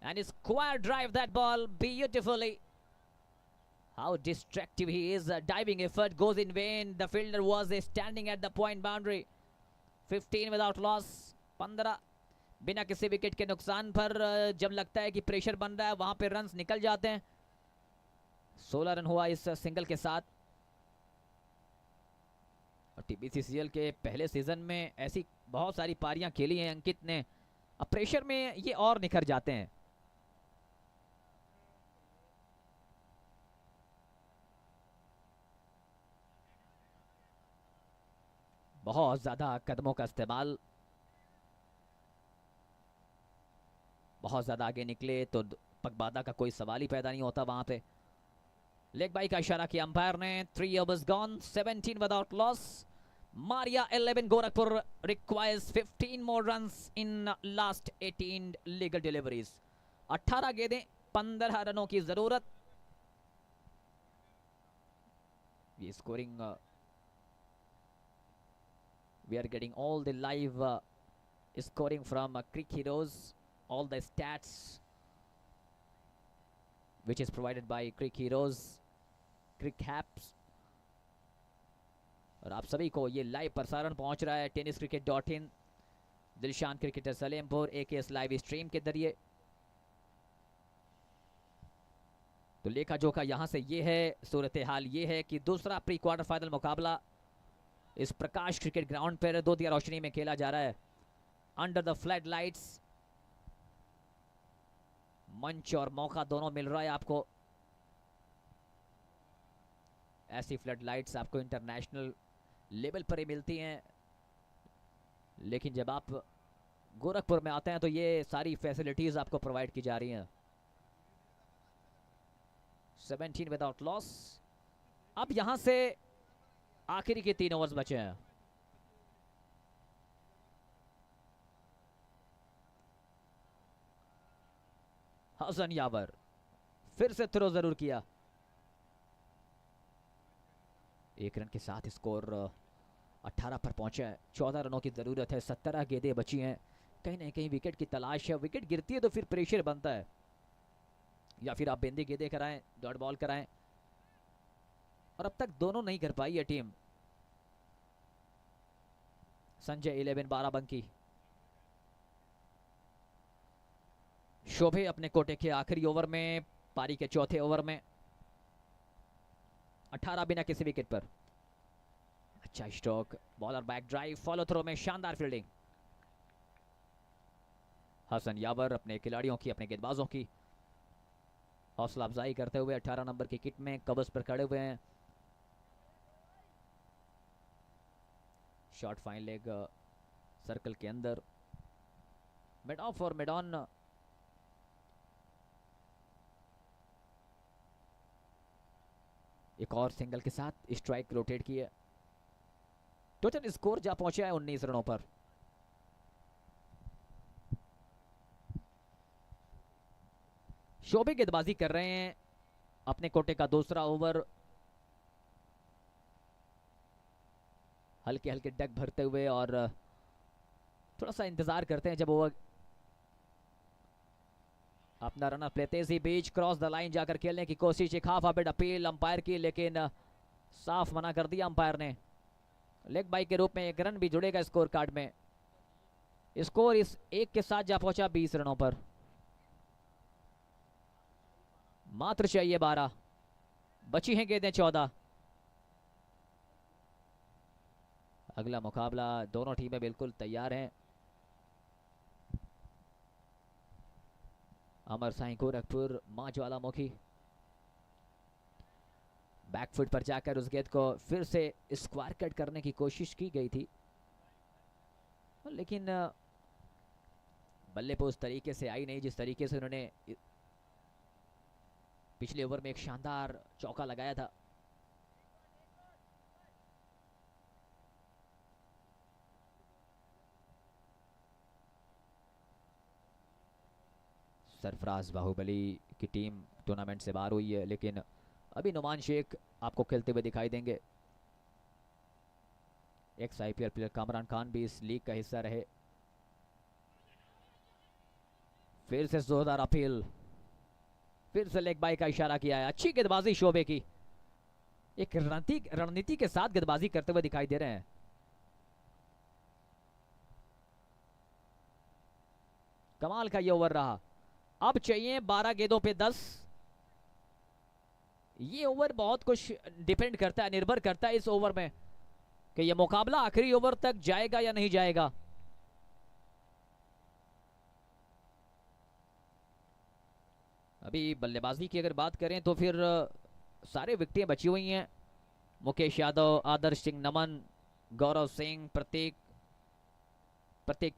and square drive that ball beautifully. How destructive he is. Diving effort goes in vain. The fielder was standing at the point boundary. 15 without loss. 15 बिना किसी wicket के नुकसान पर जब लगता है कि pressure बन रहा है वहां पे रन्स निकल जाते हैं। 16 रन हुआ इस सिंगल के साथ। और टीबीसीसीएल के पहले सीजन में ऐसी बहुत सारी पारियां खेली हैं अंकित ने। अब प्रेशर में ये और निखर जाते हैं। बहुत ज्यादा कदमों का इस्तेमाल, बहुत ज्यादा आगे निकले तो पगबादा का कोई सवाल ही पैदा नहीं होता वहां पे। लेग बाई का इशारा किया अंपायर ने। 3 overs gone, 17 without loss. Maria 11 Gorakhpur requires 15 more runs in last 18 legal deliveries. 18 गेंदें 15 रनों की जरूरत। ये scoring we are getting all the live scoring from Crick Heroes, all the stats which is provided by Crick Heroes, Crick Haps। और आप सभी को ये लाइव प्रसारण पहुंच रहा है tenniscricket.in, Dilshan cricketer Salempur AKS live stream के जरिए। तो लेखा जोखा यहां से ये है, सूरत हाल ये है कि दूसरा प्री क्वार्टर फाइनल मुकाबला इस प्रकाश क्रिकेट ग्राउंड पर दो दिया रोशनी में खेला जा रहा है। अंडर द फ्लड लाइट्स, मंच और मौका दोनों मिल रहा है आपको। ऐसी फ्लड लाइट्स आपको इंटरनेशनल लेवल पर ही मिलती हैं, लेकिन जब आप गोरखपुर में आते हैं तो ये सारी फैसिलिटीज आपको प्रोवाइड की जा रही हैं। 17 विदाउट लॉस। अब यहां से आखिरी के 3 ओवर्स बचे हैं। हसन यावर फिर से थ्रो जरूर किया। 1 रन के साथ स्कोर 18 पर पहुंचा है। 14 रनों की जरूरत है। 17 गेंदें बची हैं। कहीं ना कहीं विकेट की तलाश है। विकेट गिरती है तो फिर प्रेशर बनता है, या फिर आप बेंदी गेंदें कराएं, डॉट बॉल कराएं, और अब तक दोनों नहीं कर पाई है टीम। संजय 11 बाराबंकी। शोभे अपने कोटे के आखिरी ओवर में, पारी के चौथे ओवर में 18 बिना किसी विकेट पर। अच्छा stroke, bowler back drive, follow through में शानदार फील्डिंग। हसन यावर अपने खिलाड़ियों की, अपने गेंदबाजों की हौसला अफजाई करते हुए 18 नंबर की किट में कवर्स पर खड़े हुए हैं। शॉट फाइन लेग सर्कल के अंदर, मिड ऑफ और मिड ऑन। एक और सिंगल के साथ स्ट्राइक रोटेट की है। टोटल स्कोर जा पहुंचा है 19 रनों पर। शोभे गेंदबाजी कर रहे हैं अपने कोटे का दूसरा ओवर, हल्के हल्के डग भरते हुए, और थोड़ा सा इंतजार करते हैं जब ओवर अपना रनअप लेते ही बीच क्रॉस द लाइन जाकर खेलने की कोशिश। एक हाफ बिट अपील अंपायर की, लेकिन साफ मना कर दिया अंपायर ने। लेग बाई के रूप में 1 रन भी जुड़ेगा स्कोर कार्ड में। स्कोर इस एक के साथ जा पहुंचा 20 रनों पर। मात्र चाहिए 12, बची हैं गेंदें 14। अगला मुकाबला, दोनों टीमें बिल्कुल तैयार हैं। अमर साई गोरखपुर, मां ज्वालामुखी। बैकफुट पर जाकर उस गेंद को फिर से स्क्वायर कट करने की कोशिश की गई थी, लेकिन बल्ले पे उस तरीके से आई नहीं जिस तरीके से उन्होंने पिछले ओवर में एक शानदार चौका लगाया था। सरफराज बाहुबली आपकी टीम टूर्नामेंट से बाहर हुई है, लेकिन अभी नुमान शेख आपको खेलते हुए दिखाई देंगे। X IPL player Kamran Khan भी इस लीग का हिस्सा रहे। फिर से जोरदार अपील, फिर से लेग बाई का इशारा किया है। अच्छी गेंदबाजी शोबे की, एक रणनीति के साथ गेंदबाजी करते हुए दिखाई दे रहे हैं। कमाल का ये ओवर रहा। अब चाहिए 12 गेंदों पे 10। ये ओवर बहुत कुछ डिपेंड करता है, निर्भर करता है इस ओवर में कि ये मुकाबला आखिरी ओवर तक जाएगा या नहीं जाएगा। अभी बल्लेबाजी की अगर बात करें तो फिर सारे विकेटें बची हुई हैं। मुकेश यादव, आदर्श सिंह नमन, गौरव सिंह, प्रतीक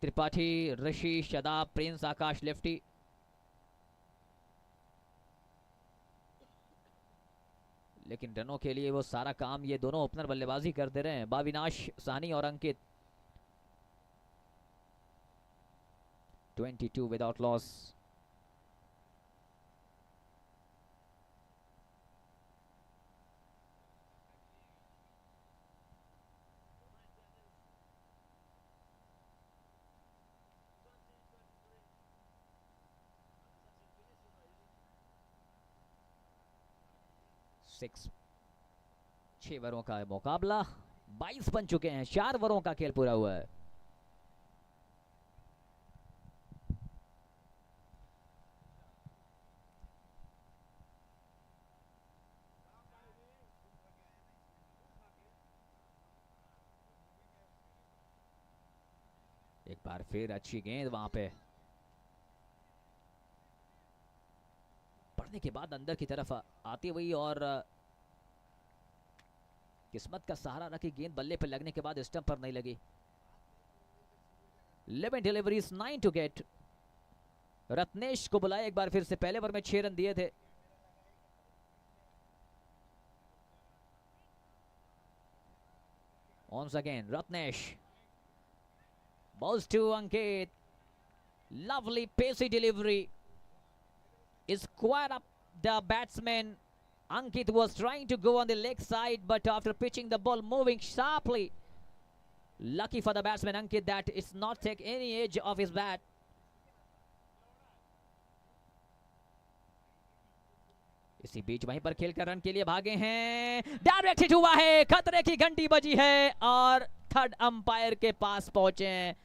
त्रिपाठी, ऋषि, शदाब, प्रिंस, आकाश लेफ्टी। लेकिन रनों के लिए वो सारा काम ये दोनों ओपनर बल्लेबाजी कर दे रहे हैं, बाविनाश साहनी और अंकित। 22 विदाउट लॉस। सिक्स 6 ओवरों का मुकाबला, 22 बन चुके हैं, 4 ओवरों का खेल पूरा हुआ है। एक बार फिर अच्छी गेंद वहां पे पड़ने के बाद अंदर की तरफ आती हुई और किस्मत का सहारा रखी गेंद बल्ले पर लगने के बाद स्टंप पर नहीं लगी। 11 डिलीवरीज 9 टू गेट। रत्नेश को बुलाया एक बार फिर से, पहले ओवर में 6 रन दिए थे। Once again, Ratnesh. Balls to Ankit. Lovely pacey delivery. Is quite up the batsman. Ankit was trying to go on the leg side, but after pitching the ball moving sharply. Lucky for the batsman Ankit that it's not take any edge of his bat. इसी बीच वहीं पर खेलकर run के लिए भागे हैं। Direct hit हुआ है, खतरे की घंटी बजी है और थर्ड अंपायर के पास पहुंचे हैं।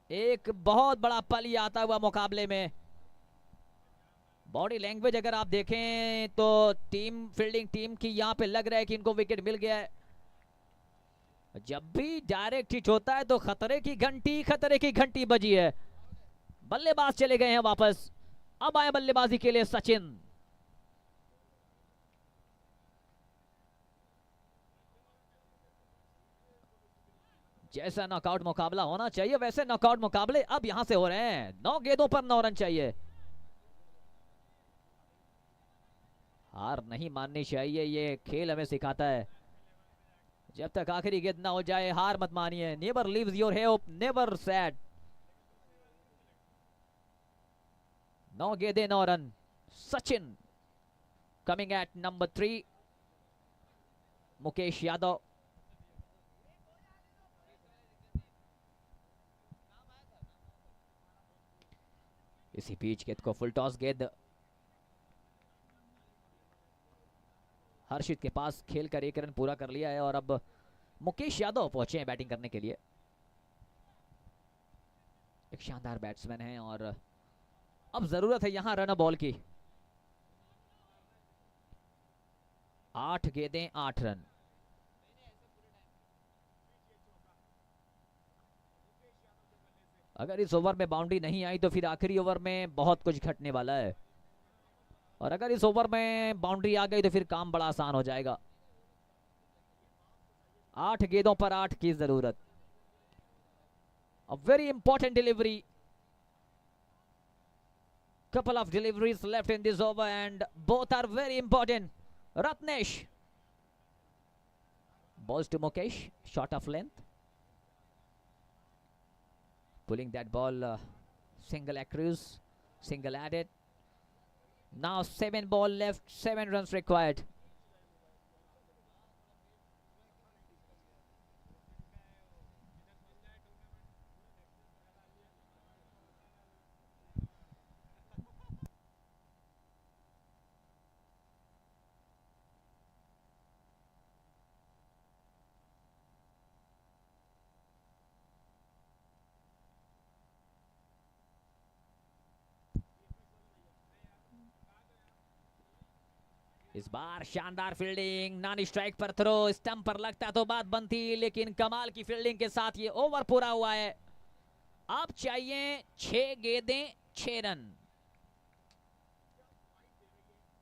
एक बहुत बड़ा पल ये आता हुआ मुकाबले में। बॉडी लैंग्वेज अगर आप देखें तो टीम फील्डिंग टीम की यहां पे लग रहा है कि इनको विकेट मिल गया है। जब भी डायरेक्ट हिट होता है तो खतरे की घंटी बजी है। बल्लेबाज चले गए हैं वापस। अब आए बल्लेबाजी के लिए सचिन। जैसा नॉकआउट मुकाबला होना चाहिए वैसे नॉकआउट मुकाबले अब यहां से हो रहे हैं। 9 गेंदों पर 9 रन चाहिए। हार नहीं माननी चाहिए, ये खेल हमें सिखाता है। जब तक आखिरी गेंद ना हो जाए हार मत मानिए। Never leaves your hope, never sad. 9 गेंदें 9 run. Sachin coming at number 3। Mukesh Yadav. इसी बीच गेंद को फुल टॉस गेंद हर्षित के पास खेलकर 1 रन पूरा कर लिया है और अब मुकेश यादव पहुंचे हैं बैटिंग करने के लिए। एक शानदार बैट्समैन हैं और अब जरूरत है यहां रन बॉल की। 8 गेंदें 8 रन। अगर इस ओवर में बाउंड्री नहीं आई तो फिर आखिरी ओवर में बहुत कुछ घटने वाला है और अगर इस ओवर में बाउंड्री आ गई तो फिर काम बड़ा आसान हो जाएगा। 8 गेंदों पर 8 की जरूरत। A very important delivery. couple of deliveries left in this over and both are very important. Ratnesh. Balls to Mukesh, short of length. Pulling that ball, single across, single added. Now 7 ball left, 7 runs required. इस बार शानदार fielding, नानी strike पर throw, stump पर लगता तो बात बनती, लेकिन कमाल की फील्डिंग के साथ ये ओवर पूरा हुआ है। अब चाहिए 6 गेंदें 6 रन।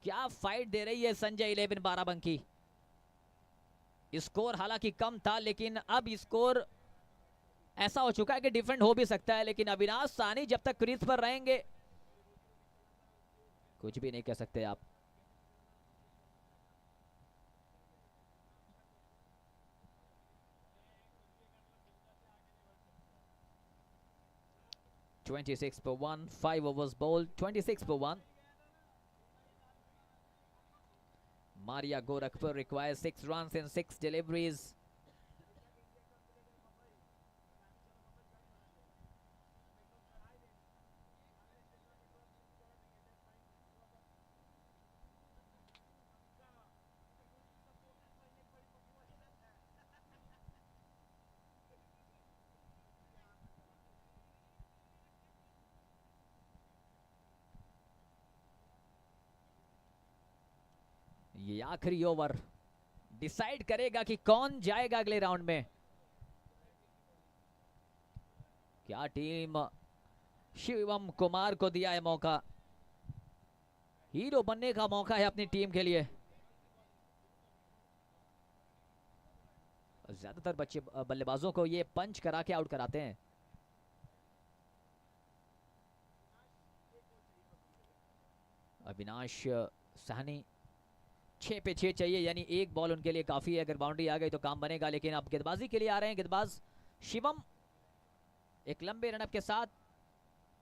क्या फाइट दे रही है संजय 11 बाराबंकी। स्कोर हालांकि कम था, लेकिन अब स्कोर ऐसा हो चुका है कि डिफरेंट हो भी सकता है, लेकिन अविनाश साहनी जब तक क्रीज पर रहेंगे कुछ भी नहीं कह सकते आप। (26 per 1), 5 overs bowled, 26 per 1. Maria Gorakhpur requires 6 runs in 6 deliveries. ये आखिरी ओवर डिसाइड करेगा कि कौन जाएगा अगले राउंड में। क्या टीम शिवम कुमार को दिया है मौका, हीरो बनने का मौका है अपनी टीम के लिए। ज्यादातर बच्चे बल्लेबाजों को ये पंच करा के आउट कराते हैं। अविनाश साहनी 6 पे 6 चाहिए, यानी एक बॉल उनके लिए काफी है। अगर बाउंड्री आ गई तो काम बनेगा, लेकिन अब गेंदबाजी के लिए आ रहे हैं गेंदबाज शिवम। एक लंबे रनअप के साथ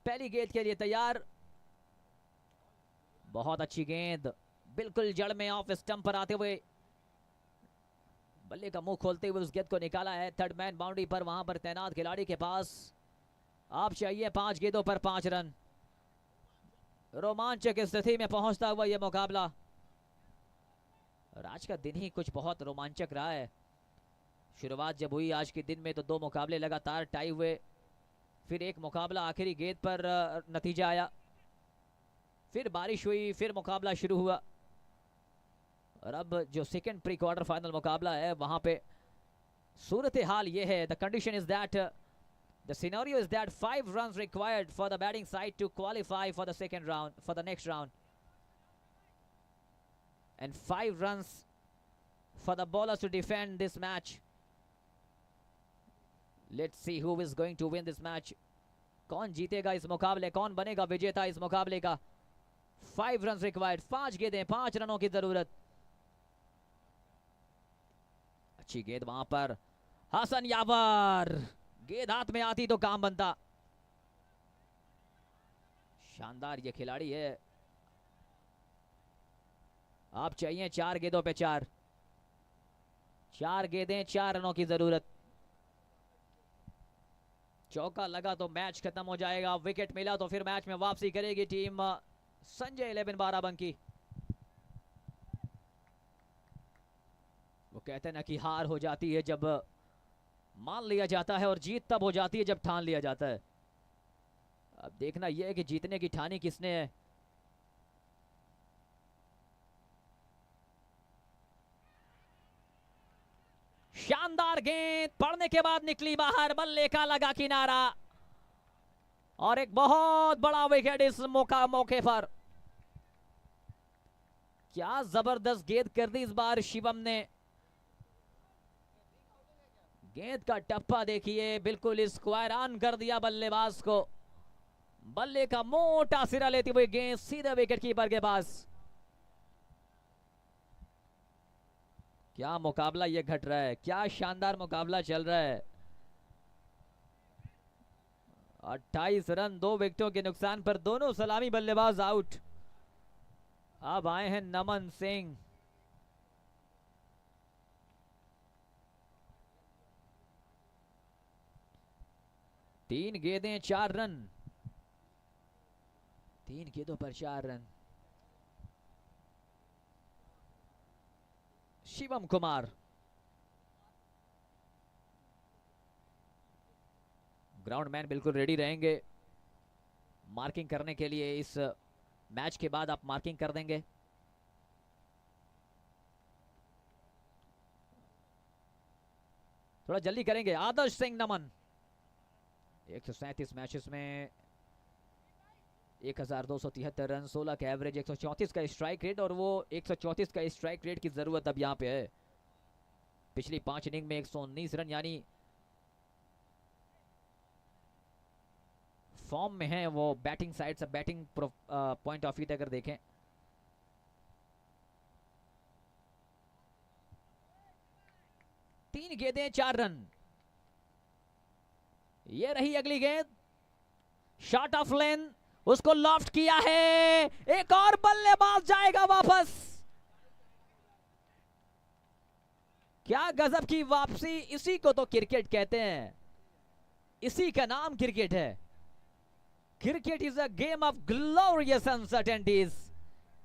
पहली गेंद के लिए तैयार। बहुत अच्छी गेंद, बिल्कुल जड़ में ऑफ स्टंप पर आते हुए बल्ले का मुंह खोलते हुए उस गेंद को निकाला है। थर्ड मैन बाउंड्री पर वहां पर तैनात खिलाड़ी के पास। आप चाहिए 5 गेंदों पर 5 रन। रोमांचक स्थिति में पहुंचता हुआ यह मुकाबला। और आज का दिन ही कुछ बहुत रोमांचक रहा है। शुरुआत जब हुई आज के दिन में तो 2 मुकाबले लगातार टाई हुए, फिर एक मुकाबला आखिरी गेंद पर नतीजा आया, फिर बारिश हुई, फिर मुकाबला शुरू हुआ। और अब जो सेकंड प्री क्वार्टर फाइनल मुकाबला है वहां पे सूरत हाल ये है, the condition is that, the scenario is that 5 runs required for the batting side to qualify for the second round, for the next round, and 5 runs for the bowlers to defend this match. Let's see who is going to win this match. कौन जीतेगा इस मुकाबले, कौन बनेगा विजेता इस मुकाबले का। 5 runs required, 5 गेंदें 5 रनों की जरूरत। अच्छी गेंद वहां पर, हसन यावर, गेंद हाथ में आती तो काम बनता। शानदार ये खिलाड़ी है। आप चाहिए 4 गेंदों पे 4, 4 गेंदें 4 रनों की जरूरत। चौका लगा तो मैच खत्म हो जाएगा, विकेट मिला तो फिर मैच में वापसी करेगी टीम संजय 11 बाराबंकी। वो कहते हैं ना कि हार हो जाती है जब मान लिया जाता है, और जीत तब हो जाती है जब ठान लिया जाता है। अब देखना यह है कि जीतने की ठानी किसने है। शानदार गेंद पड़ने के बाद निकली बाहर, बल्ले का लगा किनारा, और एक बहुत बड़ा विकेट इस मौके पर। क्या जबरदस्त गेंद कर दी इस बार शिवम ने। गेंद का टप्पा देखिए, बिल्कुल स्क्वायर ऑन कर दिया बल्लेबाज को। बल्ले का मोटा सिरा लेती हुई गेंद सीधे विकेट कीपर के पास। क्या मुकाबला ये घट रहा है, क्या शानदार मुकाबला चल रहा है। 28 रन 2 विकेटों के नुकसान पर दोनों सलामी बल्लेबाज आउट। अब आए हैं नमन सिंह। तीन गेंदें 4 रन, 3 गेंदों पर 4 run. Shivam Kumar, ground man बिल्कुल रेडी रहेंगे मार्किंग करने के लिए। इस मैच के बाद आप मार्किंग कर देंगे। थोड़ा जल्दी करेंगे। आदर्श सिंह नमन 137 मैचेस में 1273 रन, 16 का एवरेज, 134 का स्ट्राइक रेट, और वो 134 का स्ट्राइक रेट की जरूरत अब यहां पे है। पिछली 5 इनिंग में 119 रन, यानी फॉर्म में है वो बैटिंग साइड से, बैटिंग पॉइंट ऑफ व्यू से अगर देखें। तीन गेंदें 4 रन। ये रही अगली गेंद, शॉट ऑफ लेन, उसको लॉफ्ट किया है, एक और बल्लेबाज जाएगा वापस। क्या गजब की वापसी, इसी को तो क्रिकेट कहते हैं, इसी का नाम क्रिकेट है। Cricket is a game of glorious uncertainties.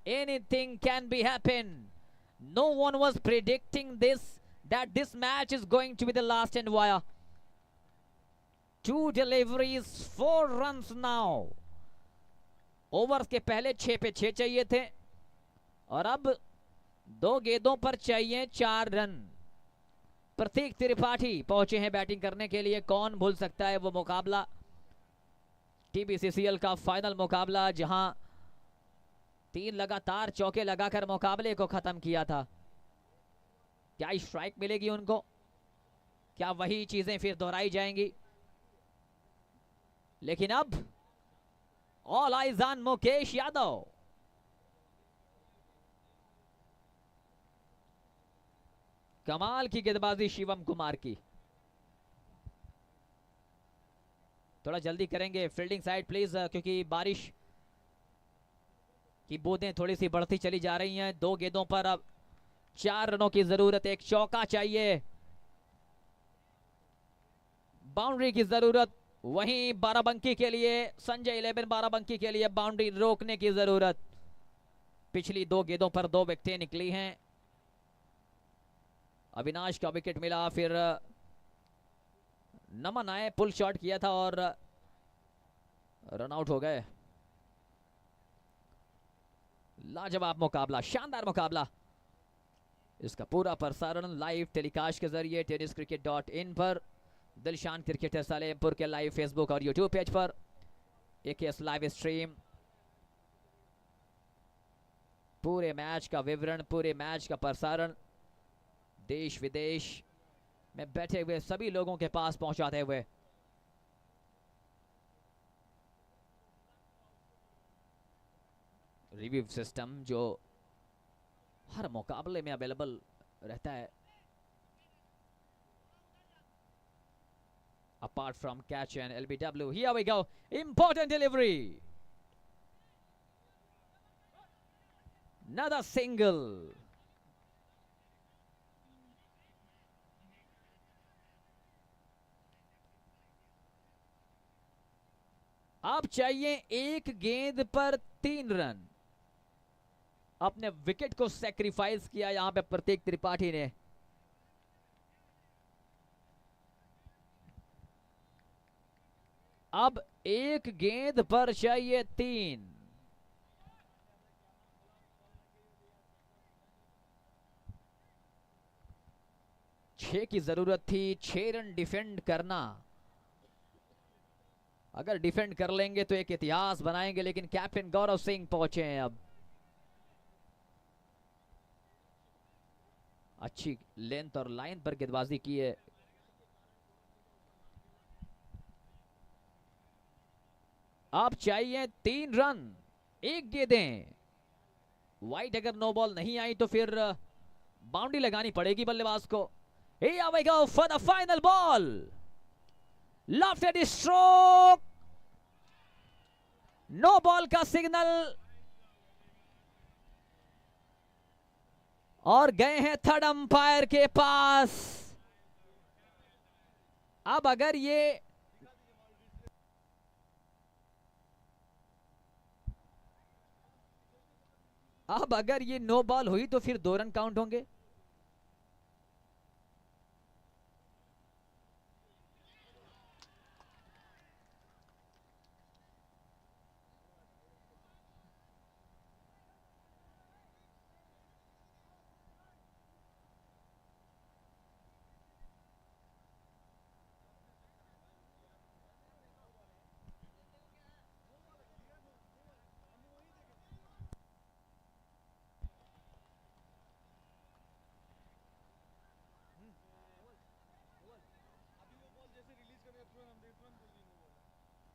Anything can be happen. No one was predicting this, that this match is going to be the last end wire. 2 deliveries, 4 runs now. Overs के पहले 6 पे 6 चाहिए थे और अब 2 गेंदों पर चाहिए 4 रन। प्रतीक त्रिपाठी पहुंचे हैं बैटिंग करने के लिए। कौन भूल सकता है वो मुकाबला, टीबीसीसीएल का फाइनल मुकाबला, जहां 3 लगातार चौके लगाकर मुकाबले को खत्म किया था। क्या स्ट्राइक मिलेगी उनको? क्या वही चीजें फिर दोहराई जाएंगी? लेकिन अब all eyes on Mukesh Yadav. कमाल की गेंदबाजी शिवम कुमार की। थोड़ा जल्दी करेंगे, फील्डिंग साइड प्लीज, क्योंकि बारिश की बूंदें थोड़ी सी बढ़ती चली जा रही हैं। 2 गेंदों पर अब 4 रनों की जरूरत, एक चौका चाहिए, बाउंड्री की जरूरत। वहीं बाराबंकी के लिए, संजय 11 बाराबंकी के लिए बाउंड्री रोकने की जरूरत। पिछली 2 गेंदों पर 2 विकेटें निकली हैं। अविनाश का विकेट मिला, फिर नमन आए, पुल शॉट किया था और रन आउट हो गए। लाजवाब मुकाबला, शानदार मुकाबला। इसका पूरा प्रसारण लाइव टेलीकास्ट के जरिए tenniscricket.in पर, दिलशान क्रिकेटर सलेमपुर के लाइव फेसबुक और यूट्यूब पेज पर, AKS लाइव स्ट्रीम। पूरे मैच का विवरण, पूरे मैच का प्रसारण देश विदेश में बैठे हुए सभी लोगों के पास पहुंचाते हुए रिव्यू सिस्टम जो हर मुकाबले में अवेलेबल रहता है, apart from catch and LBW. Here we go, important delivery, another single. अब चाहिए एक गेंद पर 3 रन। अपने विकेट को सैक्रिफाइस किया यहां पे प्रतीक त्रिपाठी ने। अब एक गेंद पर चाहिए 3। छह की जरूरत थी, 6 रन डिफेंड करना। अगर डिफेंड कर लेंगे तो एक इतिहास बनाएंगे, लेकिन कैप्टन गौरव सिंह पहुंचे हैं। अब अच्छी लेंथ और लाइन पर गेंदबाजी की है। अब चाहिए 3 रन, 1 गेंदें। वाइड अगर नो बॉल नहीं आई तो फिर बाउंड्री लगानी पड़ेगी बल्लेबाज को। Here we go for the final ball. Lofted stroke, no ball का सिग्नल। और गए हैं थर्ड अंपायर के पास। अब अगर ये नो बॉल हुई तो फिर 2 रन काउंट होंगे।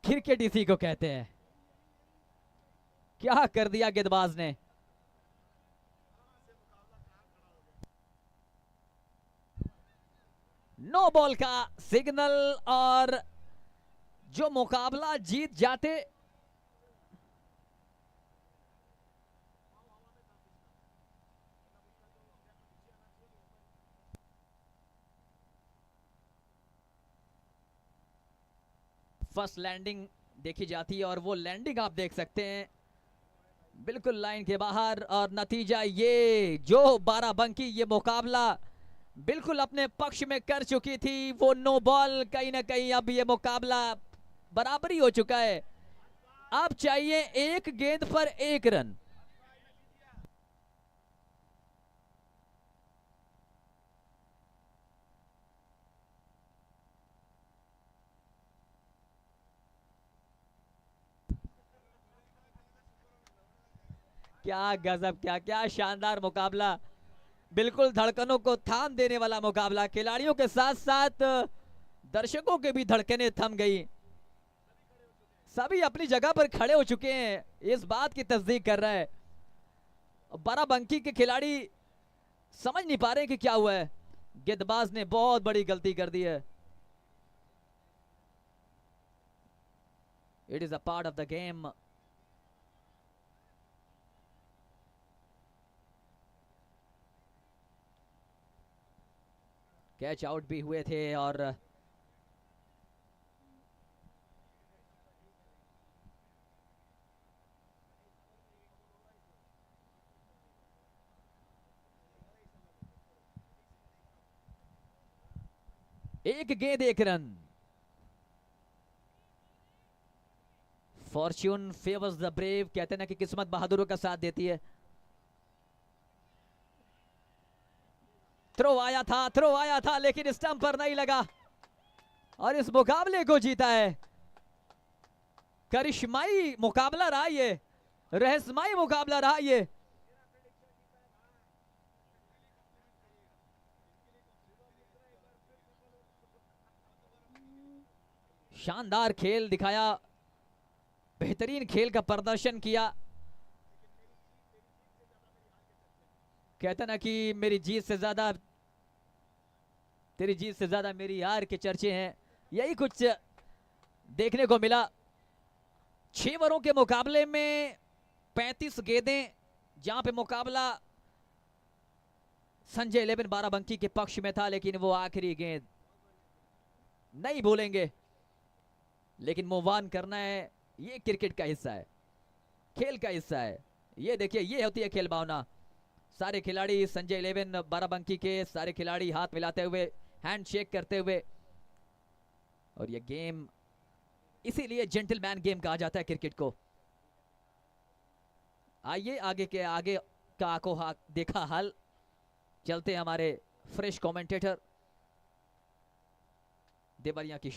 क्रिकेट इसी को कहते हैं। क्या कर दिया गेंदबाज ने। नो बॉल का सिग्नल और जो मुकाबला जीत जाते फर्स्ट लैंडिंग देखी जाती है और वो लैंडिंग आप देख सकते हैं बिल्कुल लाइन के बाहर। और नतीजा ये जो बाराबंकी ये मुकाबला बिल्कुल अपने पक्ष में कर चुकी थी, वो नो बॉल कहीं ना कहीं अब ये मुकाबला बराबरी हो चुका है। अब चाहिए 1 गेंद पर 1 रन। क्या गजब, क्या क्या शानदार मुकाबला। बिल्कुल धड़कनों को थाम देने वाला मुकाबला। खिलाड़ियों के साथ साथ दर्शकों के भी धड़कनें थम गई। सभी अपनी जगह पर खड़े हो चुके हैं, इस बात की तस्दीक कर रहा है। बाराबंकी के खिलाड़ी समझ नहीं पा रहे कि क्या हुआ है। गेंदबाज ने बहुत बड़ी गलती कर दी है। It is a part of the game. Catch out भी हुए थे और एक गेंद 1 run. Fortune favours the brave, कहते हैं ना कि किस्मत बहादुरों का साथ देती है। थ्रो आया था लेकिन स्टंप पर नहीं लगा और इस मुकाबले को जीता है। करिश्माई मुकाबला रहा ये, रहस्यमयी मुकाबला रहा ये। शानदार खेल दिखाया, बेहतरीन खेल का प्रदर्शन किया। कहता ना कि मेरी जीत से ज्यादा तेरी जीत से ज्यादा मेरी हार के चर्चे हैं, यही कुछ देखने को मिला। 6 ओवरों के मुकाबले में 35 गेंदें, जहां पे मुकाबला संजय 11 बाराबंकी के पक्ष में था, लेकिन वो आखिरी गेंद नहीं भूलेंगे। लेकिन मूव ऑन करना है, ये क्रिकेट का हिस्सा है, खेल का हिस्सा है। ये देखिए, ये होती है खेल भावना। सारे खिलाड़ी संजय 11 बाराबंकी के सारे खिलाड़ी हाथ मिलाते हुए, हैंड शेक करते हुए, और ये गेम इसीलिए जेंटलमैन गेम कहा जाता है क्रिकेट को। आइए आगे का आंखों देखा हाल चलते हमारे फ्रेश कमेंटेटर देवरिया की